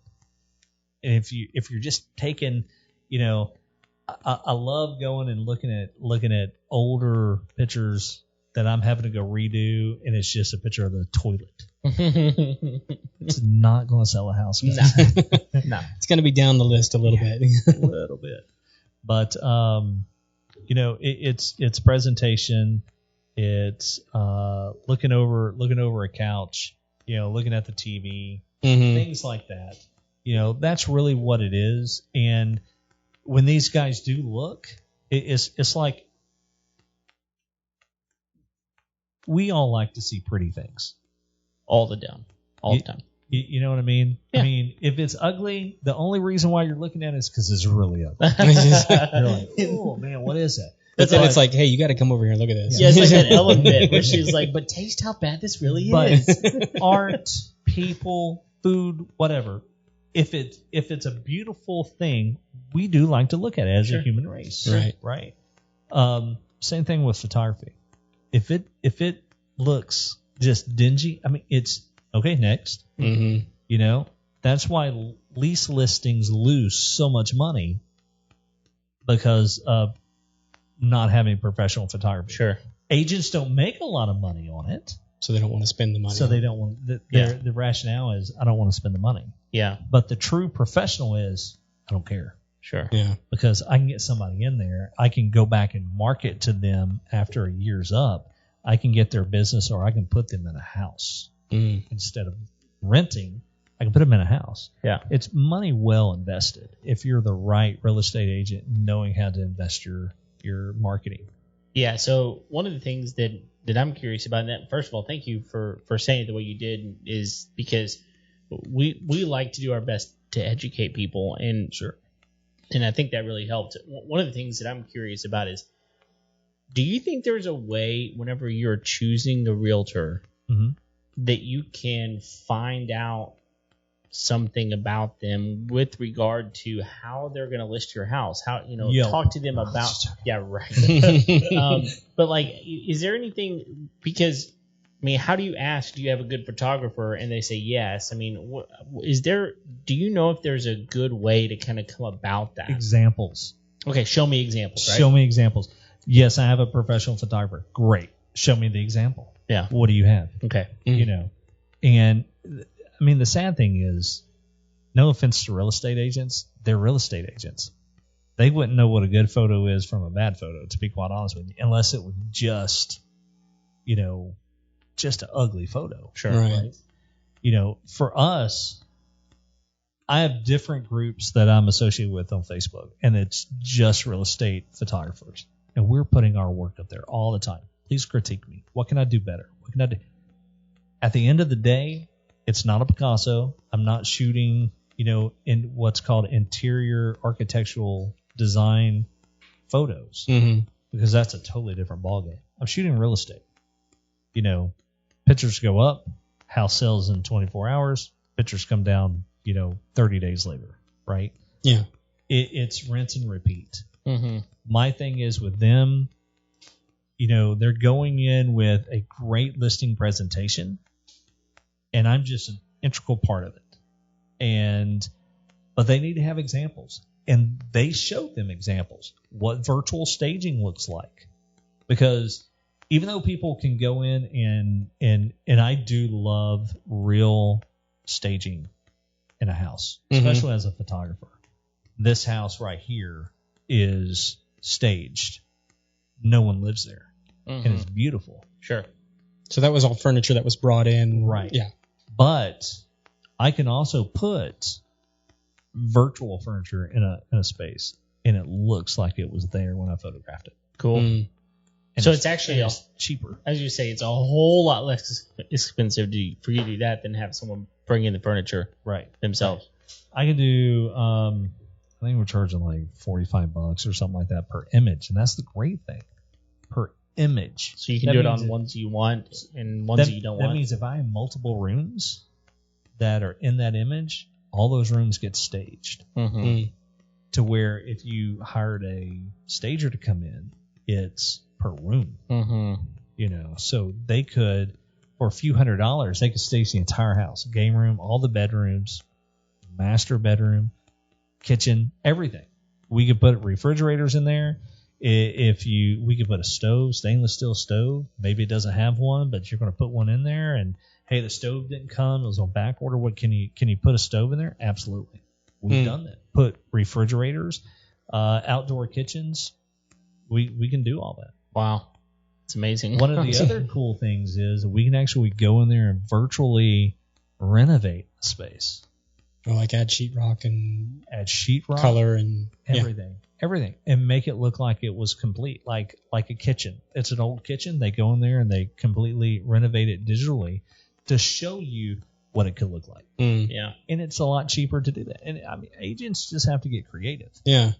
And if you're just taking, I love going and looking at older pictures that I'm having to go redo, and it's just a picture of the toilet. It's not going to sell a house. No. It's going to be down the list a little bit. A little bit. But, it's presentation. It's looking over a couch, looking at the TV, things like that. That's really what it is. And when these guys do look, it's like we all like to see pretty things. All the time. You know what I mean? Yeah. I mean, if it's ugly, the only reason why you're looking at it is because it's really ugly. You're like, oh, man, what is that? But then it's like, hey, you got to come over here and look at this. Yeah, it's like that Ellen bit where she's like, but taste how bad this really is. Art, people, food, whatever. If it's a beautiful thing, we do like to look at it as a human race. Right. Same thing with photography. If it looks just dingy, I mean, it's okay. Next, that's why lease listings lose so much money because of not having professional photography. Sure. Agents don't make a lot of money on it, so they don't want to spend the money. So they don't want the rationale is I don't want to spend the money. Yeah. But the true professional is I don't care. Sure. Yeah. Because I can get somebody in there. I can go back and market to them after a year's up. I can get their business, or I can put them in a house instead of renting. I can put them in a house. Yeah. It's money well invested if you're the right real estate agent knowing how to invest your marketing. Yeah. So one of the things that I'm curious about, and that, first of all, thank you for saying it the way you did, is because we like to do our best to educate people, and sure. And I think that really helped. One of the things that I'm curious about is, do you think there's a way whenever you're choosing a realtor that you can find out something about them with regard to how they're going to list your house? How, talk to them about, right. But like, is there anything, because I mean, how do you ask, do you have a good photographer? And they say yes. I mean, do you know if there's a good way to kind of come about that? Examples. Okay, show me examples, right? Show me examples. Yes, I have a professional photographer. Great. Show me the example. Yeah. What do you have? Okay. And I mean, the sad thing is, no offense to real estate agents, they're real estate agents. They wouldn't know what a good photo is from a bad photo, to be quite honest with you, unless it was just an ugly photo. Sure. Right. For us, I have different groups that I'm associated with on Facebook, and it's just real estate photographers. And we're putting our work up there all the time. Please critique me. What can I do better? What can I do? At the end of the day, it's not a Picasso. I'm not shooting, in what's called interior architectural design photos, because that's a totally different ballgame. I'm shooting real estate. Pictures go up, house sells in 24 hours, pictures come down, 30 days later, right? Yeah. It's rinse and repeat. Mm-hmm. My thing is with them, they're going in with a great listing presentation, and I'm just an integral part of it. But they need to have examples, and they show them examples, what virtual staging looks like, because even though people can go in and I do love real staging in a house, especially as a photographer. This house right here is staged. No one lives there. And it's beautiful. Sure. So that was all furniture that was brought in. Right. Yeah. But I can also put virtual furniture in a space, and it looks like it was there when I photographed it. Cool. And so it's actually cheaper. As you say, it's a whole lot less expensive for you to do that than have someone bring in the furniture themselves. I can do, I think we're charging like $45 or something like that per image, and that's the great thing. Per image. So you can do it on ones you want and ones that you don't want. That means if I have multiple rooms that are in that image, all those rooms get staged. To where if you hired a stager to come in, it's per room. So they could, for a few $100s, they could stage the entire house, game room, all the bedrooms, master bedroom, kitchen, everything. We could put refrigerators in there. We could put a stove, stainless steel stove. Maybe it doesn't have one, but you're going to put one in there. And hey, the stove didn't come; it was on back order. What can you put a stove in there? Absolutely, we've done that. Put refrigerators, outdoor kitchens. We can do all that. Wow, it's amazing. One of the other cool things is we can actually go in there and virtually renovate the space. Or like add sheetrock and color and everything, and make it look like it was complete, like a kitchen. It's an old kitchen. They go in there and they completely renovate it digitally to show you what it could look like. Yeah, and it's a lot cheaper to do that. And I mean, agents just have to get creative. Yeah,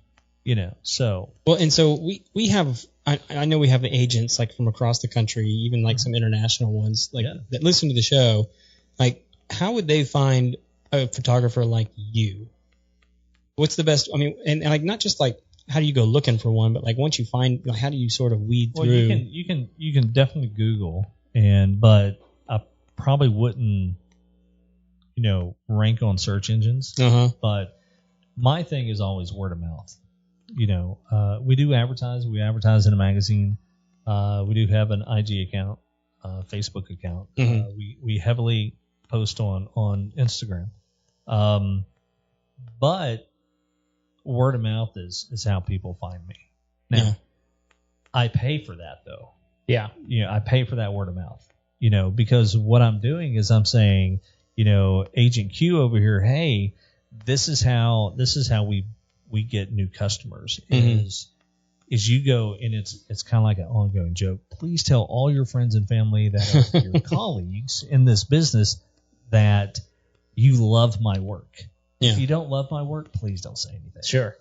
So well, and so we have. I know we have agents like from across the country, even like some international ones, like that listen to the show. Like, how would they find a photographer like you? What's the best? I mean, and like not just like how do you go looking for one, but like once you find, like, how do you sort of weed through? You can definitely Google, but I probably wouldn't, rank on search engines. But my thing is always word of mouth. We do advertise. We advertise in a magazine. We do have an IG account, Facebook account. We heavily post on Instagram. But word of mouth is how people find me. Now, I pay for that though. Yeah. I pay for that word of mouth, because what I'm doing is I'm saying, Agent Q over here, hey, this is how we get new customers is you go, and it's kind of like an ongoing joke. Please tell all your friends and family that are your colleagues in this business that you love my work. If you don't love my work, please don't say anything. Sure.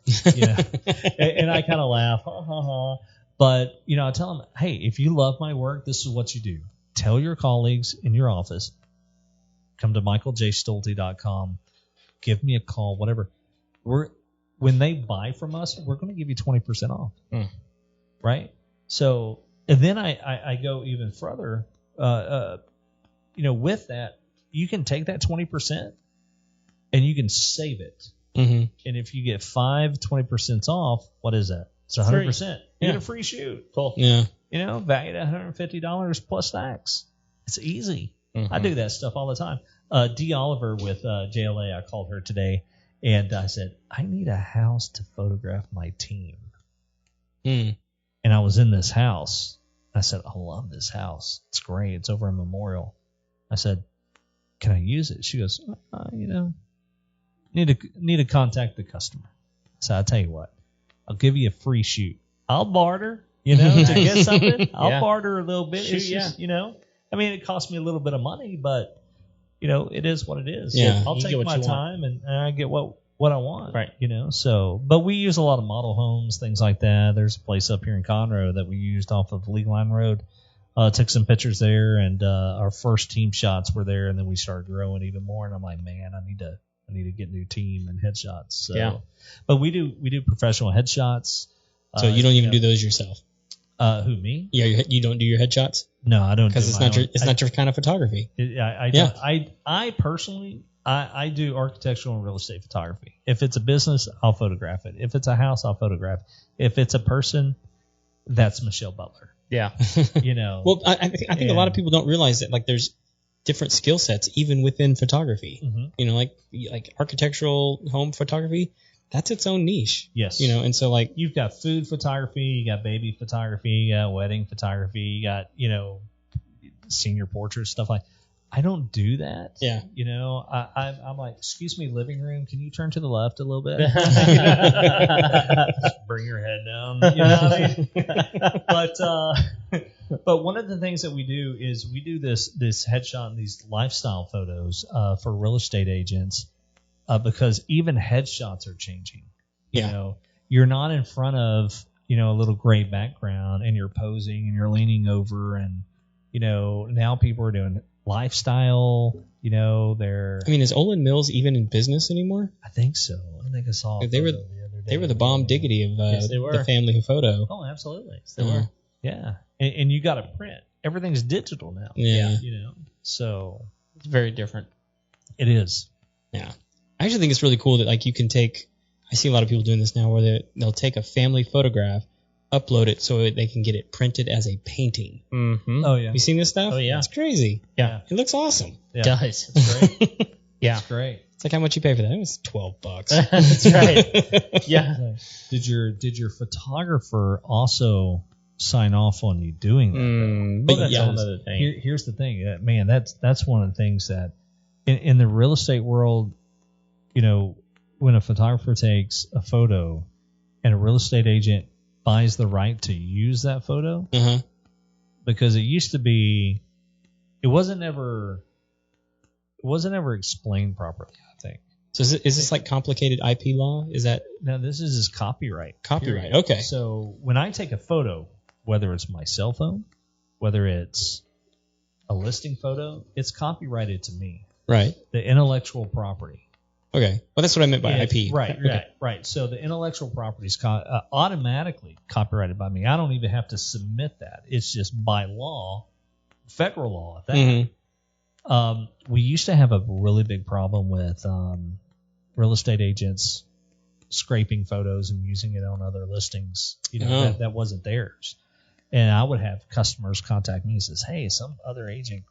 And I kind of laugh, ha, ha, ha. But, I tell them, hey, if you love my work, this is what you do. Tell your colleagues in your office, come to michaeljstolte.com, give me a call, whatever. When they buy from us, we're going to give you 20% off. Right? So, and then I go even further, with that, you can take that 20% and you can save it. And if you get 20% off, what is that? It's 100%. You get a free shoot. Cool. Yeah. Valued at $150 plus tax. It's easy. I do that stuff all the time. Dee Oliver with JLA, I called her today, and I said, I need a house to photograph my team. And I was in this house. I said, I love this house. It's great. It's over in Memorial. I said, can I use it? She goes, need to contact the customer. So I'll tell you what, I'll give you a free shoot. I'll barter, to get something. I'll barter a little bit. It's just, I mean, it costs me a little bit of money, but it is what it is. Yeah. I'll take my time and I get what I want. Right. So, but we use a lot of model homes, things like that. There's a place up here in Conroe that we used off of League Line Road. Took some pictures there, and our first team shots were there, and then we started growing even more. And I'm like, man, I need to get new team and headshots. So, but we do professional headshots. So you don't even do those yourself? Who, me? Yeah, you don't do your headshots? No, I don't. Because it's not your kind of photography. I personally do architectural and real estate photography. If it's a business, I'll photograph it. If it's a house, I'll photograph it. If it's a person, that's Michelle Butler. Yeah. Well, I think a lot of people don't realize that, like, there's different skill sets even within photography. Like architectural home photography, that's its own niche. Yes. And so, like, you've got food photography, you got baby photography, you got wedding photography, you got, senior portraits, stuff like. I don't do that. Yeah. I'm like, excuse me, living room, can you turn to the left a little bit? Just bring your head down. You know what I mean? But one of the things that we do is we do this headshot and these lifestyle photos for real estate agents because even headshots are changing. You're not in front of, a little gray background and you're posing and you're leaning over and, now people are doing lifestyle, they're. I mean, is Olin Mills even in business anymore? I think so. I think I saw. They were the bomb diggity of the family photo. Oh, absolutely. They were. Yeah, and you got to print. everything's digital now. Yeah. So It's very different. it is. Yeah. I actually think it's really cool that like you can take. I see a lot of people doing this now where they'll take a family photograph, upload it so they can get it printed as a painting. Mm-hmm. Oh yeah, Have you seen this stuff? Oh, yeah. It's crazy. Yeah. It looks awesome. yeah. It does. It's great. Yeah. It's great. It's like how much you pay for that? It was $12. That's right. Yeah. Did your photographer also sign off on you doing that? But That's yeah, always- another thing. Here's the thing, man. That's one of the things that in the real estate world, when a photographer takes a photo and a real estate agent buys the right to use that photo, Uh-huh. because it used to be, it wasn't ever explained properly, I think. So is this like complicated IP law? Is that Now this is his copyright. copyright? period. Okay. So when I take a photo, whether it's my cell phone, whether it's a listing photo, it's copyrighted to me, Right. the intellectual property. Okay. Well, that's what I meant by IP. Right, Okay. right. So the intellectual property is automatically copyrighted by me. I don't even have to submit that. It's just by law, federal law at that. Mm-hmm. We used to have a really big problem with real estate agents scraping photos and using it on other listings. Oh. That wasn't theirs. And I would have customers contact me and says, "Hey, some other agent,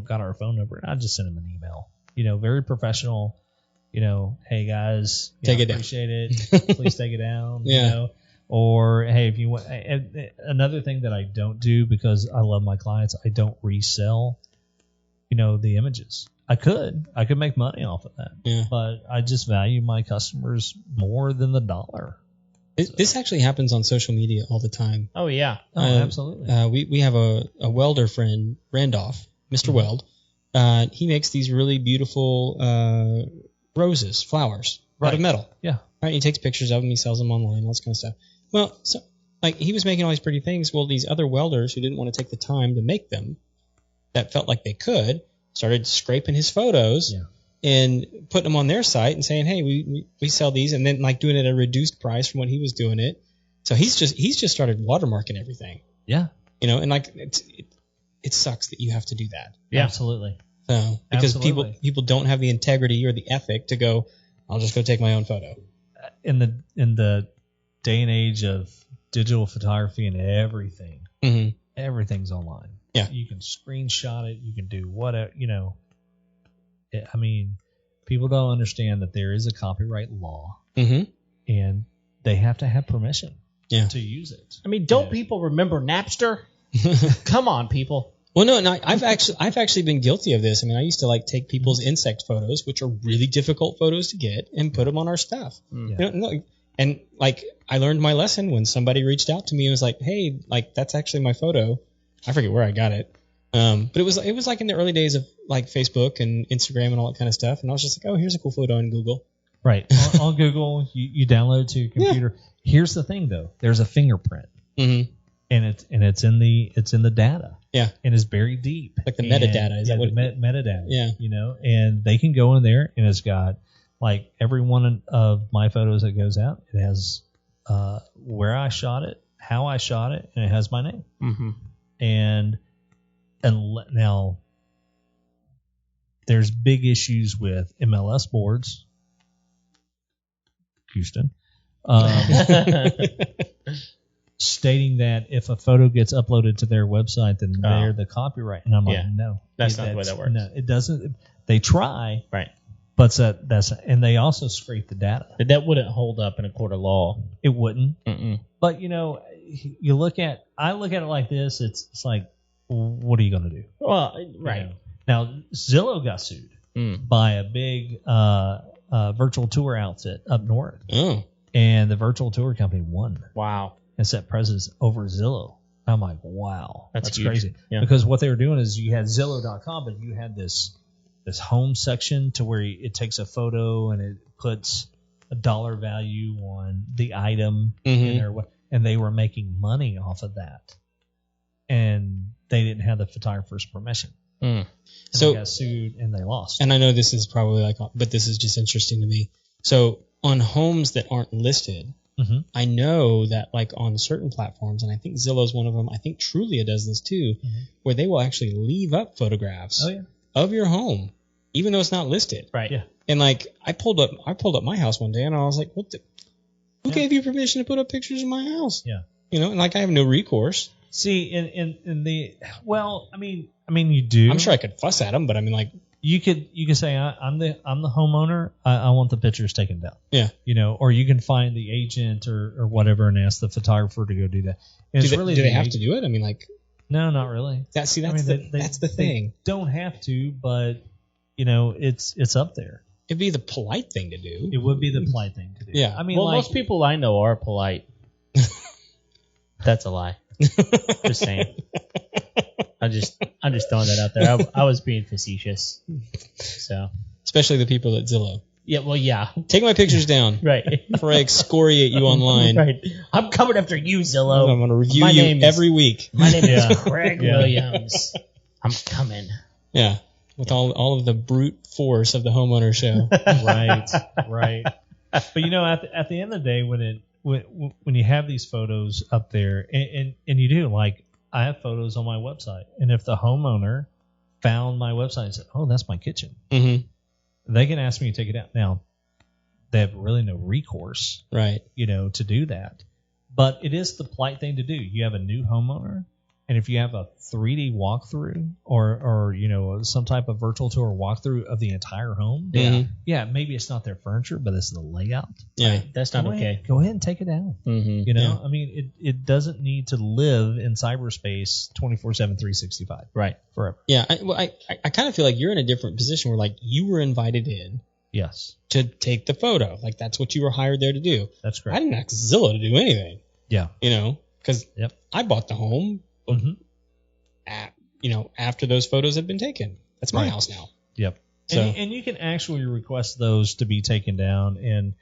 got our phone number," and I'd just send them an email. Very professional. Hey guys, Take it down. appreciate it. Please take it down. Yeah. Or hey, if you want. Another thing that I don't do because I love my clients, I don't resell. The images. I could make money off of that. Yeah. But I just value my customers more than the dollar. This actually happens on social media all the time. Oh, yeah. Oh, absolutely. We have a welder friend, Randolph, Mr. Weld. He makes these really beautiful roses, flowers, out of metal. Yeah. Right. He takes pictures of them. He sells them online, all this kind of stuff. Well, so like he was making all these pretty things. Well, these other welders who didn't want to take the time to make them, that felt like they could, started scraping his photos. Yeah. And putting them on their site and saying, hey, we sell these, and then like doing it at a reduced price from when he was doing it. So he's just started watermarking everything. Yeah. And like it sucks that you have to do that. Yeah. Absolutely. So because Absolutely. people don't have the integrity or the ethic to go, I'll just go take my own photo. In the day and age of digital photography and everything, Mm-hmm. everything's online. Yeah. You can screenshot it. You can do whatever. I mean, people don't understand that there is a copyright law, Mm-hmm. and they have to have permission Yeah. to use it. I mean, don't people remember Napster? Come on, people. Well, no, and I've actually been guilty of this. I mean, I used to like take people's insect photos, which are really difficult photos to get, and put them on our stuff. Yeah. And like I learned my lesson when somebody reached out to me and was like, "Hey, like that's actually my photo." I forget where I got it, but it was like in the early days of like Facebook and Instagram and all that kind of stuff. And I was just like, "Oh, here's a cool photo on Google." Right. on Google, you download it to your computer. Yeah. Here's the thing, though. There's a fingerprint, mm-hmm. and it's in the data. Yeah. And it's buried deep. Like the metadata. Is that what metadata? Yeah. And they can go in there, and it's got like every one of my photos that goes out. It has where I shot it, how I shot it, and it has my name. Mm-hmm. And now there's big issues with MLS boards, Houston, stating that if a photo gets uploaded to their website, then they're the copyright. And I'm like, no, that's not the way that works. No, it doesn't. They try, right? But that's and they also scrape the data. That wouldn't hold up in a court of law. It wouldn't. Mm-mm. But I look at it like this. It's like, what are you going to do? Well, right. Now Zillow got sued by a big virtual tour outfit up north, and the virtual tour company won. Wow. And set precedence over Zillow. I'm like, wow, that's crazy. Yeah. Because what they were doing is you had Zillow.com, but you had this home section to where it takes a photo and it puts a dollar value on the item in there, and they were making money off of that, and they didn't have the photographer's permission. So they got sued and they lost. And I know this is probably but this is just interesting to me. So on homes that aren't listed, Mm-hmm. I know that like on certain platforms, and I think Zillow's one of them. I think Trulia does this too, where they will actually leave up photographs of your home, even though it's not listed. Right. Yeah. And like I pulled up my house one day, and I was like, who gave you permission to put up pictures of my house? Yeah. You know, and like I have no recourse. See, in the I mean, you do. I'm sure I could fuss at them, but I mean, like you could say I'm the homeowner. I want the pictures taken down. Yeah. You know, or you can find the agent or whatever and ask the photographer to go do that. And do they have to do it? I mean, like no, not really. that's the thing. They don't have to, but you know, it's up there. It'd be the polite thing to do. It would be the polite thing to do. Yeah. I mean, well, like, most people I know are polite. That's a lie. Just saying. I'm just throwing that out there. I was being facetious. So, especially the people at Zillow. yeah, well, yeah, Take my pictures down right, before I excoriate you online. right. I'm coming after you, Zillow. I'm going to review My you name is- every week. My name Yeah. is Craig Yeah. Williams. I'm coming. Yeah, with all of the brute force of the homeowner show. right. But you know, at the end of the day, when you have these photos up there, and you do, like I have photos on my website, and if the homeowner found my website and said, "Oh, that's my kitchen," they can ask me to take it out. Now, they have really no recourse, Right. you know, to do that. But it is the polite thing to do. You have a new homeowner, and if you have a 3D walkthrough or you know, some type of virtual tour walkthrough of the entire home, yeah, maybe it's not their furniture, but it's the layout. Yeah. That's not Go okay. ahead, go ahead and take it down. You know, I mean, it doesn't need to live in cyberspace 24/7, 365 Right. forever. Yeah. I kind of feel like you're in a different position where like you were invited in Yes, to take the photo. Like that's what you were hired there to do. that's I correct. didn't ask Zillow to do anything. Yeah. You know, because Yep. I bought the home. Mhm. After those photos had been taken. That's my Right. house now. Yep. So- And you can actually request those to be taken down. And,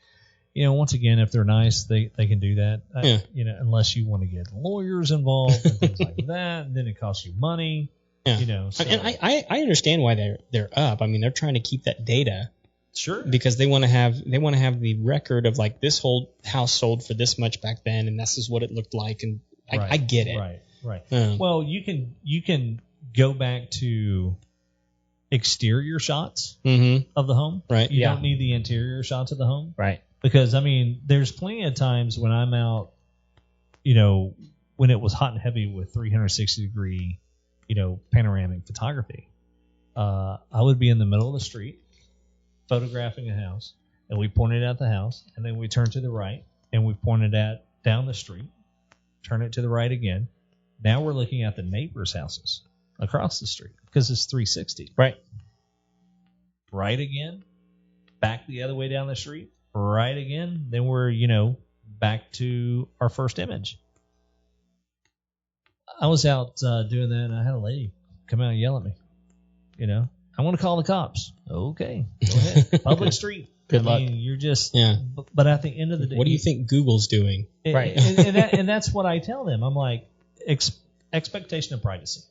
you know, once again, if they're nice, they can do that. Yeah. You know, unless you want to get lawyers involved and things like that, and then it costs you money. Yeah. You know, so, And I understand why they're up. I mean, they're trying to keep that data sure. because they want to have the record of like this whole house sold for this much back then, and this is what it looked like. And Right. I get it. Right. Um, Well, you can go back to exterior shots of the home. Right. You Yeah. don't need the interior shots of the home. Right. Because, I mean, there's plenty of times when I'm out, you know, when it was hot and heavy with 360-degree, you know, panoramic photography. I would be in the middle of the street photographing a house, and we pointed at the house, and then we turned to the right, and we pointed at down the street, turn it to the right again. Now we're looking at the neighbors' houses across the street because it's 360. Right. Right again, back the other way down the street, right again. Then we're, you know, back to our first image. I was out doing that, and I had a lady come out and yell at me. You know, I want to call the cops. Okay, go ahead. Public street. Good luck. Mean, you're just, Yeah. But at the end of the day, What do you think Google's doing? Right. and that's what I tell them. I'm like, expectation of privacy.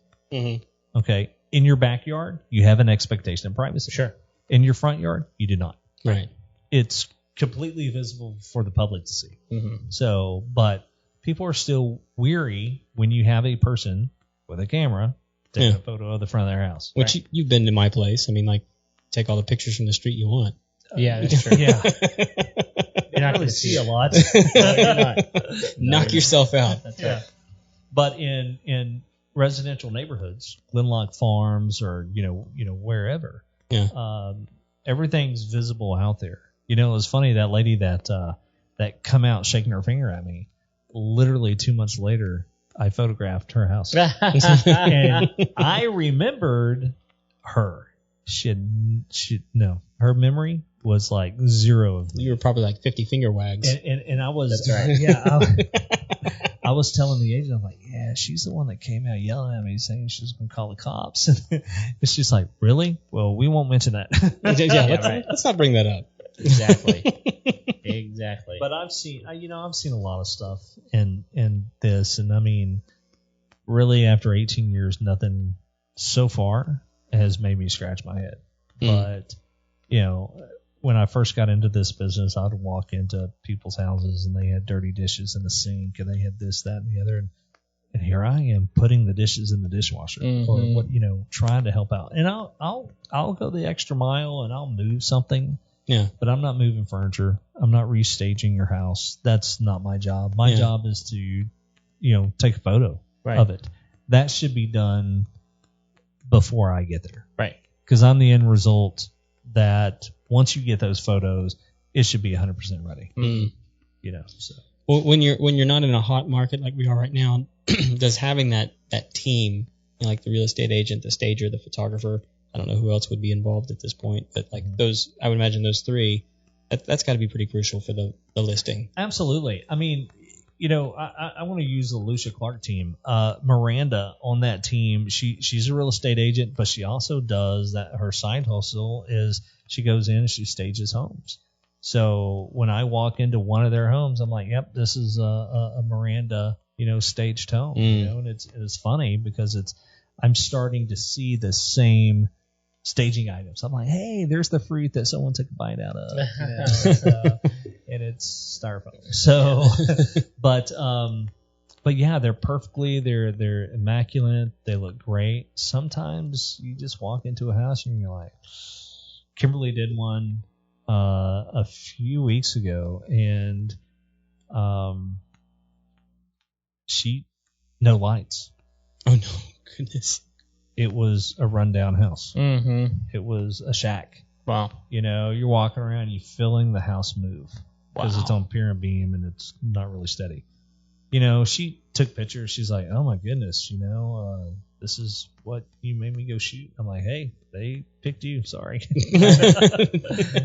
Okay. In your backyard, you have an expectation of privacy. Sure. In your front yard, you do not. Right. It's completely visible for the public to see. So, but people are still weary when you have a person with a camera taking a photo of the front of their house. Which you've been to my place. I mean, like, take all the pictures from the street you want. Yeah, that's true. Yeah. You're not really going to see a lot. You're not. Knock yourself out. That's Yeah. right. But in residential neighborhoods, Glenlock Farms or you know wherever, everything's visible out there. You know, it was funny that lady that come out shaking her finger at me. Literally 2 months later, I photographed her house, and I remembered her. Her memory was like zero of me. You were probably like 50 finger wags. And I was, That's right. yeah, I was telling the agent, I'm like, yeah, she's the one that came out yelling at me saying she was going to call the cops. And she's like, really? Well, we won't mention that. Let's not bring that up. Exactly. Exactly. But I've seen a lot of stuff in this, and I mean, really, after 18 years, nothing so far has made me scratch my head. But you know, when I first got into this business, I'd walk into people's houses and they had dirty dishes in the sink and they had this, that, and the other. And here I am putting the dishes in the dishwasher or what, trying to help out. And I'll go the extra mile and I'll move something. Yeah. But I'm not moving furniture. I'm not restaging your house. That's not my job. My job is to, take a photo of it. That should be done before I get there. Right. Because I'm the end result that once you get those photos, it should be 100% ready. So. Well, when you're not in a hot market like we are right now, does having that team, like the real estate agent, the stager, the photographer, I don't know who else would be involved at this point, but like those, I would imagine those three, that's got to be pretty crucial for the listing. Absolutely. I mean, I want to use the Lucia Clark team. Miranda on that team, she's a real estate agent, but she also does that. Her side hustle is she goes in and she stages homes. So when I walk into one of their homes, I'm like, yep, this is a Miranda, staged home. And it's funny because I'm starting to see the same staging items. I'm like, hey, there's the fruit that someone took a bite out of, and it's styrofoam. So, but yeah, they're they're immaculate. They look great. Sometimes you just walk into a house and you're like, Kimberly did one a few weeks ago, and no lights. Oh no, goodness. It was a rundown house. Mm-hmm. It was a shack. Wow. You're walking around, you're feeling the house move because it's on pier and beam and it's not really steady. She took pictures. She's like, oh my goodness, this is what you made me go shoot. I'm like, hey, they picked you. Sorry.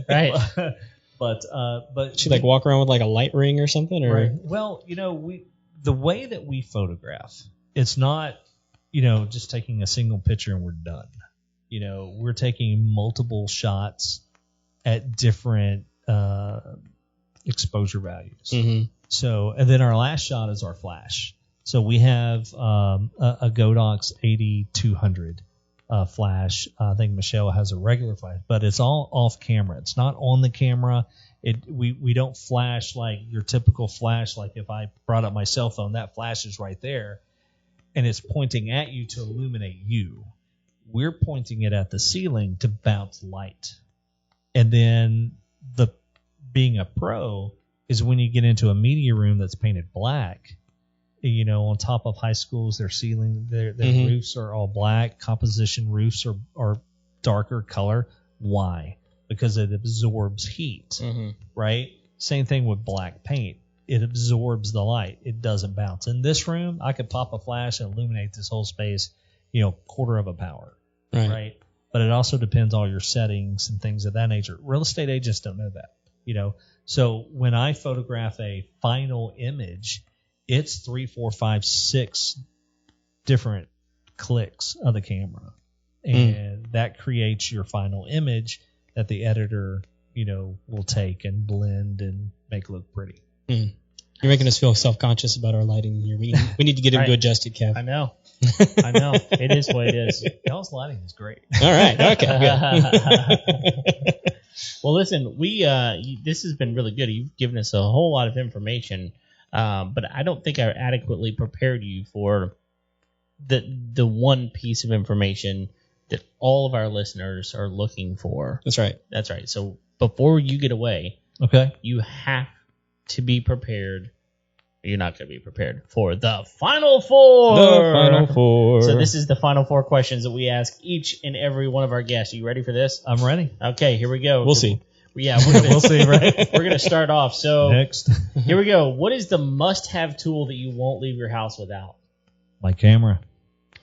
Right. But she like walk around with like a light ring or something, or right. Well, the way that we photograph, it's not, just taking a single picture and we're done. We're taking multiple shots at different exposure values. Mm-hmm. So, and then our last shot is our flash. So we have a Godox 8200 flash. I think Michelle has a regular flash, but it's all off camera. It's not on the camera. We don't flash like your typical flash. Like if I brought up my cell phone, that flash is right there, and it's pointing at you to illuminate you. We're pointing it at the ceiling to bounce light. And then being a pro is when you get into a media room that's painted black. On top of high schools, their ceiling, their roofs are all black. Composition roofs are darker color. Why? Because it absorbs heat, right? Same thing with black paint. It absorbs the light. It doesn't bounce. In this room, I could pop a flash and illuminate this whole space, quarter of a power, right? But it also depends on your settings and things of that nature. Real estate agents don't know that, So when I photograph a final image, it's 3, 4, 5, 6 different clicks of the camera. And that creates your final image that the editor, will take and blend and make look pretty. Mm. You're making us feel self-conscious about our lighting here. We need to get it adjusted, Kev. I know. It is what it is. Y'all's lighting is great. All right. Okay. Good. Well, listen, this has been really good. You've given us a whole lot of information, but I don't think I adequately prepared you for the one piece of information that all of our listeners are looking for. That's right. So before you get away, okay, you have to be prepared. You're not going to be prepared for the Final Four. The Final Four. So this is the Final Four questions that we ask each and every one of our guests. Are you ready for this? I'm ready. Okay, here we go. We'll see. Yeah, we'll see, right? We're going to start off. So next. Here we go. What is the must-have tool that you won't leave your house without? My camera.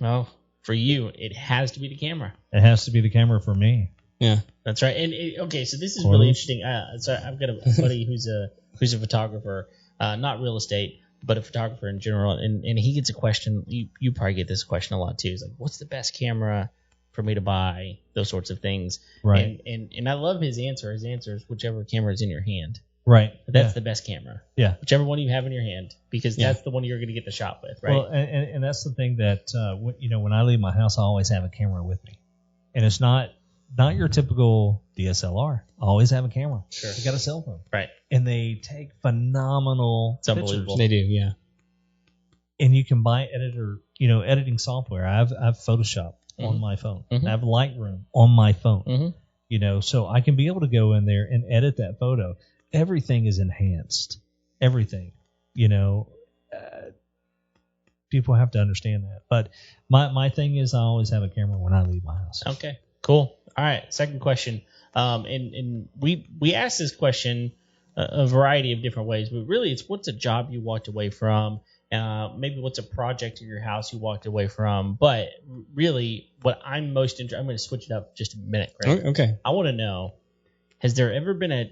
Well, for you, it has to be the camera. It has to be the camera for me. Yeah, that's right. And okay, so this is really interesting. So I've got a buddy who's a photographer, not real estate, but a photographer in general, and he gets a question. You probably get this question a lot too. It's like, what's the best camera for me to buy? Those sorts of things. Right. And I love his answer. His answer is whichever camera is in your hand. Right. That's the best camera. Yeah. Whichever one you have in your hand, because that's the one you're going to get the shot with, right? Well, and that's the thing that when I leave my house, I always have a camera with me, and it's not not your typical DSLR. Always have a camera. Sure. They got a cell phone. Right. And they take phenomenal It's unbelievable. pictures. They do, yeah. And you can buy editing software. I have Photoshop on my phone. Mhm. I have Lightroom on my phone. Mm-hmm. So I can be able to go in there and edit that photo. Everything is enhanced. Everything. People have to understand that. But my thing is I always have a camera when I leave my house. Okay, cool. All right, second question. And we asked this question a variety of different ways, but really it's what's a job you walked away from, maybe what's a project in your house you walked away from, but really what I'm most interested, I'm going to switch it up just a minute, Greg. Okay. I want to know, has there ever been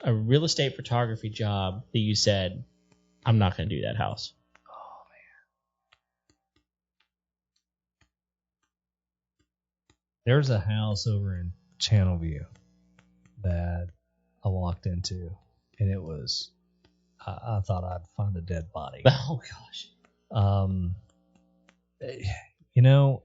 a real estate photography job that you said, I'm not going to do that house? There's a house over in Channelview that I walked into, and it was, I thought I'd find a dead body. Oh, gosh. The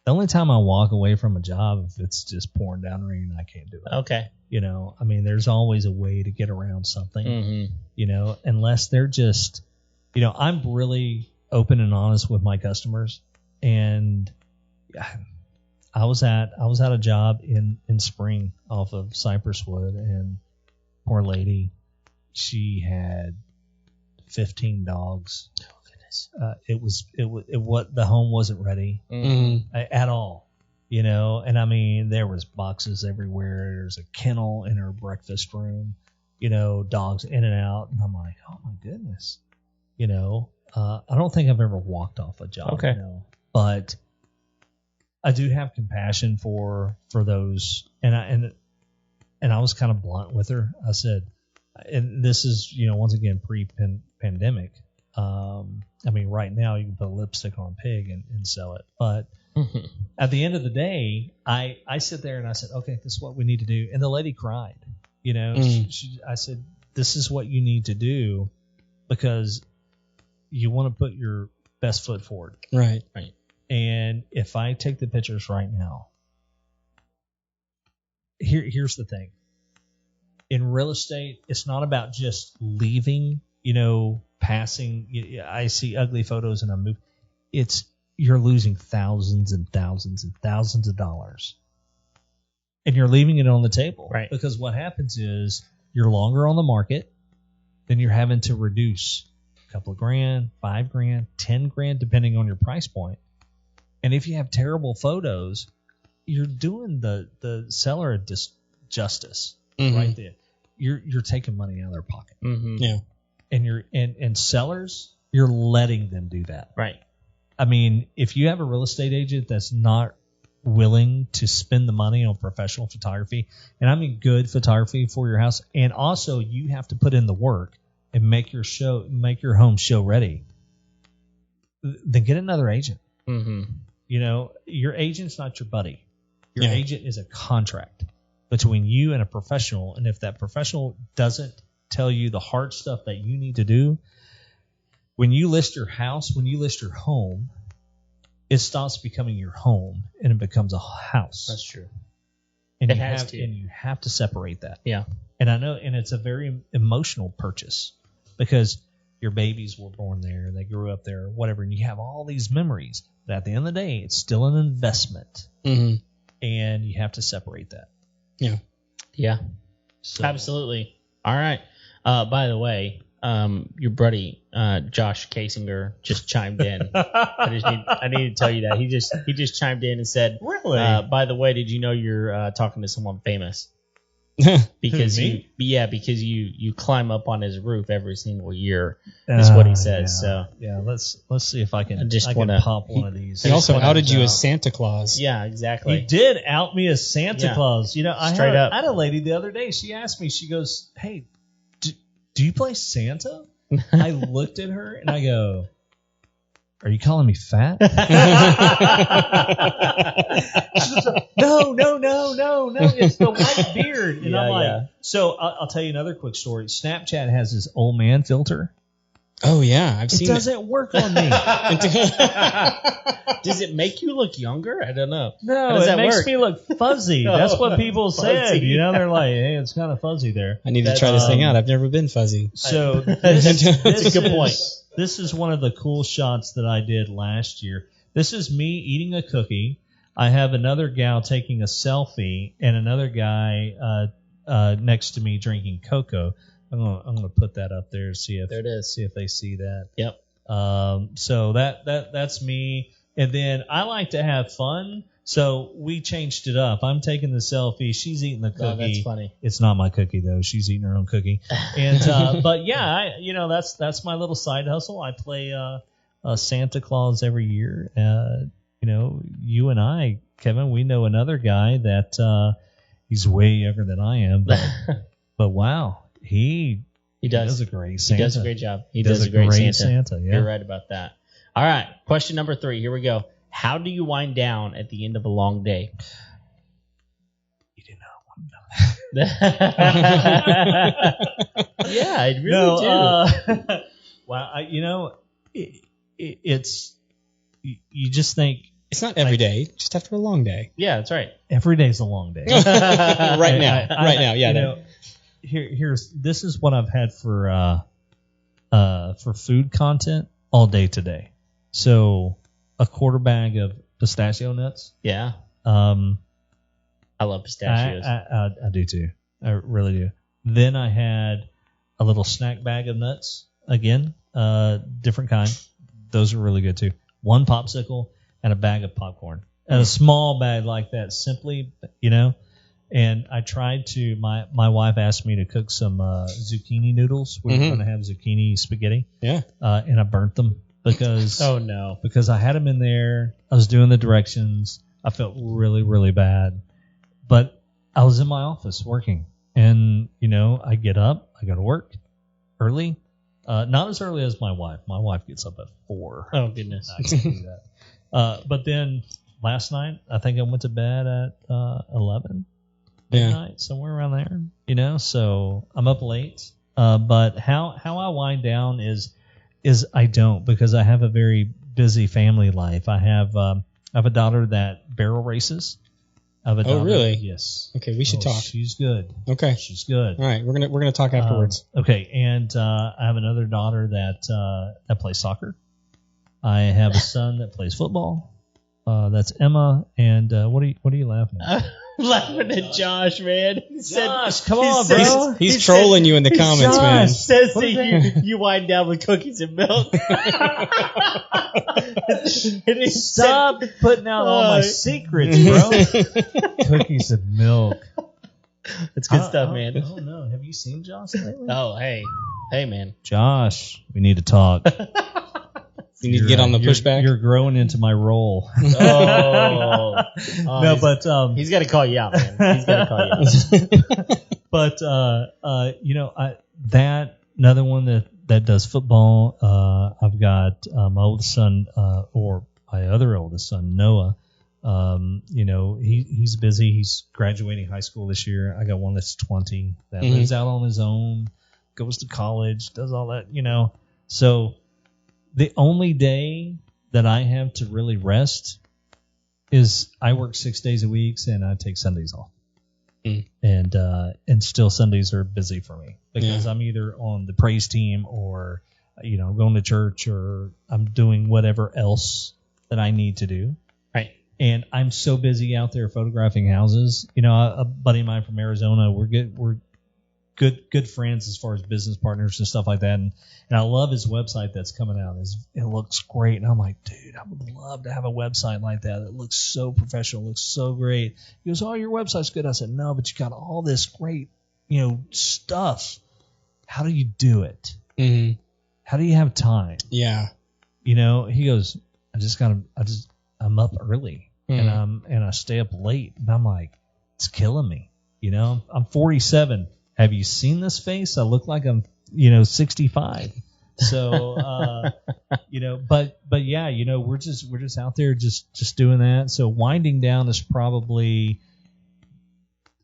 only time I walk away from a job if it's just pouring down rain and I can't do it. Okay. There's always a way to get around something, Mm-hmm. Unless they're just, I'm really open and honest with my customers. And I was at a job in Spring off of Cypresswood, and poor lady, she had 15 dogs. Oh, goodness. The home wasn't ready at all, and there was boxes everywhere. There's a kennel in her breakfast room, dogs in and out. And I'm like, oh my goodness, I don't think I've ever walked off a job, Okay. But I do have compassion for those, and I was kind of blunt with her. I said, and this is once again pre-pandemic. Right now you can put lipstick on a pig and sell it, but at the end of the day, I sit there and I said, okay, this is what we need to do, and the lady cried. I said, this is what you need to do because you want to put your best foot forward. Right. And if I take the pictures right now, here's the thing. In real estate, it's not about just leaving, passing. I see ugly photos and I move. You're losing thousands and thousands and thousands of dollars. And you're leaving it on the table. Right. Because what happens is you're longer on the market, then you're having to reduce a couple of grand, $5,000, $10,000, depending on your price point. And if you have terrible photos, you're doing the seller a disjustice right there. You're taking money out of their pocket. Mm-hmm. Yeah. And sellers, you're letting them do that. Right. If you have a real estate agent that's not willing to spend the money on professional photography, and good photography for your house, and also you have to put in the work and make your home show ready, then get another agent. Mm-hmm. Your agent's not your buddy. Your agent is a contract between you and a professional. And if that professional doesn't tell you the hard stuff that you need to do, when you list your house, when you list your home, it stops becoming your home and it becomes a house. That's true. And You have to separate that. Yeah. And I know, and it's a very emotional purchase because your babies were born there, they grew up there, whatever, and you have all these memories. But at the end of the day, it's still an investment, and you have to separate that. Yeah. So, Absolutely. All right. By the way, your buddy Josh Kasinger just chimed in. I need to tell you that he just chimed in and said, Really? By the way, did you know you're talking to someone famous? Because Me? you climb up on his roof every single year. Is what he says. Yeah. So yeah, let's see if I can wanna- pop one of these. He also Just outed you out. as Santa Claus. yeah, exactly. He did out me as Santa Yeah. Claus. I Straight up. had a lady the other day. She asked me. She goes, "Hey, do you play Santa?" I looked at her and I go, "Are you calling me fat?" She's like, no. It's the white beard. And I'm like, so I'll tell you another quick story. Snapchat has this old man filter. Oh yeah, I've It seen it. doesn't work on me. Does it make you look younger? I don't know. How No, does it that makes work? me look fuzzy. That's what people said. Fuzzy. You know, they're like, hey, it's kind of fuzzy there. I need to try this thing out. I've never been fuzzy. So That's this a good point. This is one of the cool shots that I did last year. This is me eating a cookie. I have another gal taking a selfie and another guy next to me drinking cocoa. I'm gonna put that up there. See if There it is. See if they see that. Yep. So that's me. And then I like to have fun. So we changed it up. I'm taking the selfie. She's eating the cookie. Oh, that's funny. It's not my cookie though. She's eating her own cookie. And but yeah, that's my little side hustle. I play Santa Claus every year. You and I, Kevin, we know another guy that he's way younger than I am, but wow, he does a great Santa. He does a great job. He does a great Santa. Yeah. You're right about that. All right, question number 3. Here we go. How do you wind down at the end of a long day? You do not want to know. Yeah, I really do. Well, it's you just think It's not every day, just after a long day. Yeah, that's right. every day's a long day. Right now, yeah. This is what I've had for food content all day today. So a quarter bag of pistachio nuts. Yeah, I love pistachios. I do too. I really do. Then I had a little snack bag of nuts. Again, different kind. Those are really good too. One popsicle and a bag of popcorn. And a small bag like that, simply, And I tried to. My wife asked me to cook some zucchini noodles. We were going to have zucchini spaghetti. Yeah. And I burnt them because. Oh no! Because I had them in there. I was doing the directions. I felt really, really bad. But I was in my office working, and I get up. I go to work early. Not as early as my wife. My wife gets up at 4. Oh goodness! I can do that. But then last night, I think I went to bed at 11. Midnight, somewhere around there, so I'm up late. But how I wind down is I don't, because I have a very busy family life. I have a daughter that barrel races. I have a daughter, Oh, really? Yes. Okay, we should talk. She's good. Okay. She's good. All right, we're gonna talk afterwards. Okay, and I have another daughter that plays soccer. I have a son that plays football. That's Emma. And what are you laughing at? Laughing at Josh, man. He said, Josh, come on, bro. He's trolling you in the comments, man. Josh says that you wind down with cookies and milk. Stop putting out all my secrets, bro. Cookies and milk. It's good stuff, man. Oh no, have you seen Josh lately? Oh, hey, man. Josh, we need to talk. You need to get on the pushback. You're growing into my role. No, but he's got to call you out, man. He's got to call you out. But another one that does football. I've got my oldest son, or my other oldest son, Noah. He's busy. He's graduating high school this year. I got one that's 20 that lives out on his own, goes to college, does all that. So. The only day that I have to really rest is I work 6 days a week and I take Sundays off. And still Sundays are busy for me because I'm either on the praise team or, going to church, or I'm doing whatever else that I need to do. Right. And I'm so busy out there photographing houses. A buddy of mine from Arizona, we're good friends as far as business partners and stuff like that. And I love his website that's coming out. It looks great. And I'm like, dude, I would love to have a website like that. It looks so professional. It looks so great. He goes, oh, your website's good. I said, no, but you got all this great, stuff. How do you do it? Mm-hmm. How do you have time? Yeah. He goes, I'm up early and I stay up late. And I'm like, it's killing me. I'm 47. Have you seen this face? I look like I'm, 65. So, but yeah, we're just out there just doing that. So winding down is probably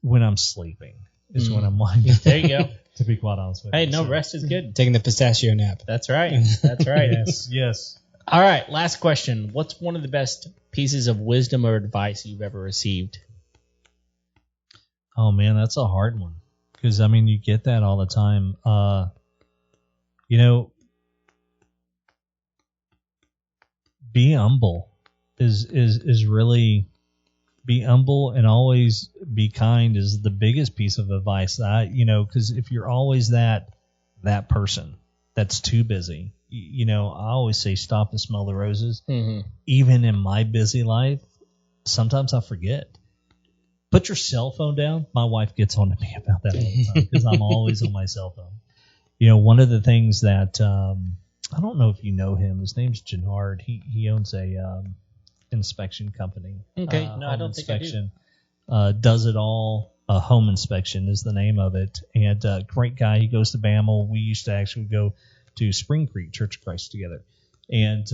when I'm sleeping. is when I'm winding. There you go. To be quite honest with you. Hey, no, rest is good. Taking the pistachio nap. That's right. That's right. Yes. All right, last question. What's one of the best pieces of wisdom or advice you've ever received? Oh, man, that's a hard one. Because, I mean, you get that all the time. Be humble is really... Be humble and always be kind is the biggest piece of advice. Because if you're always that person that's too busy, I always say stop and smell the roses. Mm-hmm. Even in my busy life, sometimes I forget. Put your cell phone down. My wife gets on to me about that all the time because I'm always on my cell phone. One of the things that I don't know if you know him. His name's Jannard. He owns a inspection company. Okay, no, I don't think I do. Does it all. Home inspection is the name of it, and great guy. He goes to Bammel. We used to actually go to Spring Creek Church of Christ together, and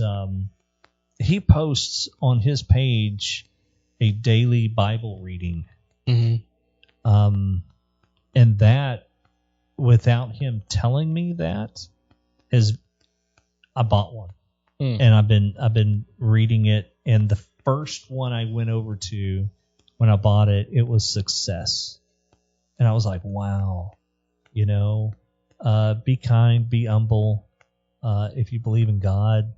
he posts on his page a daily Bible reading, Mm-hmm. And that, without him telling me that, I bought one. And I've been reading it, and the first one I went over to when I bought it, it was success. And I was like, wow, be kind, be humble. If you believe in God,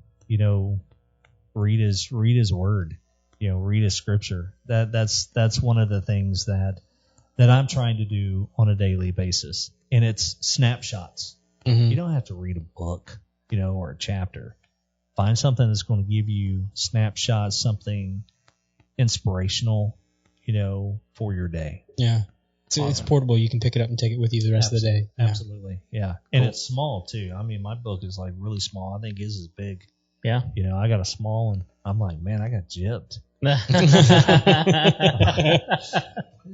read his word, read his scripture. That's one of the things that I'm trying to do on a daily basis. And it's snapshots. Mm-hmm. You don't have to read a book, or a chapter. Find something that's going to give you snapshots, something inspirational, for your day. Yeah. It's portable. You can pick it up and take it with you the rest of the day. Yeah. Absolutely. Yeah. And it's small, too. I mean, my book is like really small. I think his is big. Yeah. I got a small one. I'm like, man, I got gypped. What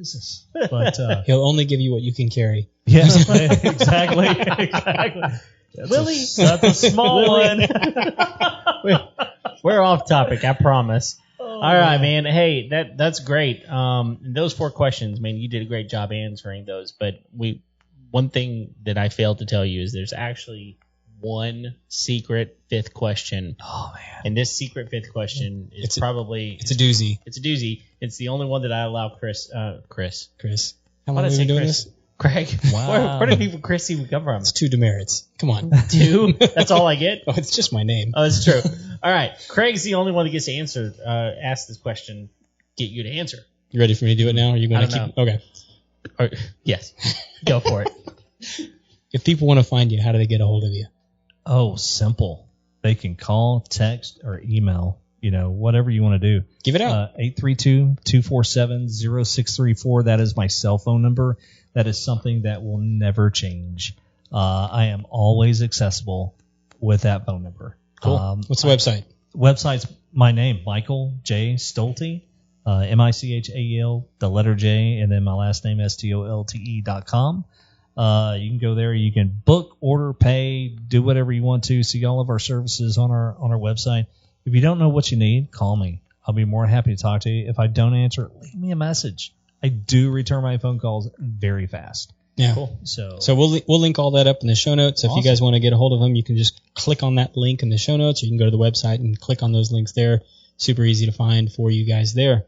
is this? But he'll only give you what you can carry. Yeah, exactly. Willie, that's a small one. We're off topic, I promise. All right, man. Hey, that's great. Those 4 questions, man, you did a great job answering those. But one thing that I failed to tell you is there's actually one secret 5th question. Oh man! And this secret 5th question is it's a It's doozy. a doozy. It's the only one that I allow Chris. How Why long did I have we say been doing Chris? this? Craig. Wow. Where do people Chris even come from? It's 2 demerits. Come on. 2? That's all I get? Oh, it's just my name. Oh, that's true. All right. Craig's the only one that gets to ask this question, get you to answer. You ready for me to do it now? Or are you going to keep? Know. Okay. Yes. Go for it. If people want to find you, how do they get a hold of you? Oh, simple. They can call, text, or email. Whatever you want to do. Give it out. 832-247-0634. That is my cell phone number. That is something that will never change. I am always accessible with that phone number. Cool. What's the website? Website's my name, Michael J. Stolte, Michael, the letter J, and then my last name, Stolte.com. You can go there. You can book, order, pay, do whatever you want to. See all of our services on our website. If you don't know what you need, call me. I'll be more happy to talk to you. If I don't answer, leave me a message. I do return my phone calls very fast. Yeah. Cool. So we'll link all that up in the show notes. Awesome. If you guys want to get a hold of them, you can just click on that link in the show notes. Or you can go to the website and click on those links there. Super easy to find for you guys there.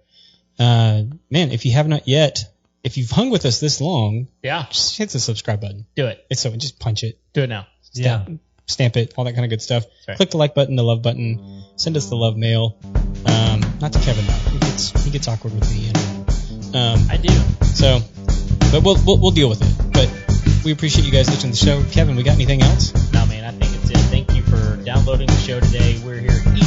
Man, if you have not yet, if you've hung with us this long, just hit the subscribe button. Do it. Just punch it. Do it now. Stamp it, all that kind of good stuff. Right. Click the like button, the love button. Send us the love mail. Not to Kevin though. He gets awkward with me. I do. So, but we'll deal with it. But we appreciate you guys listening to the show. Kevin, we got anything else? No, man. I think it's it. Thank you for downloading the show today. We're here each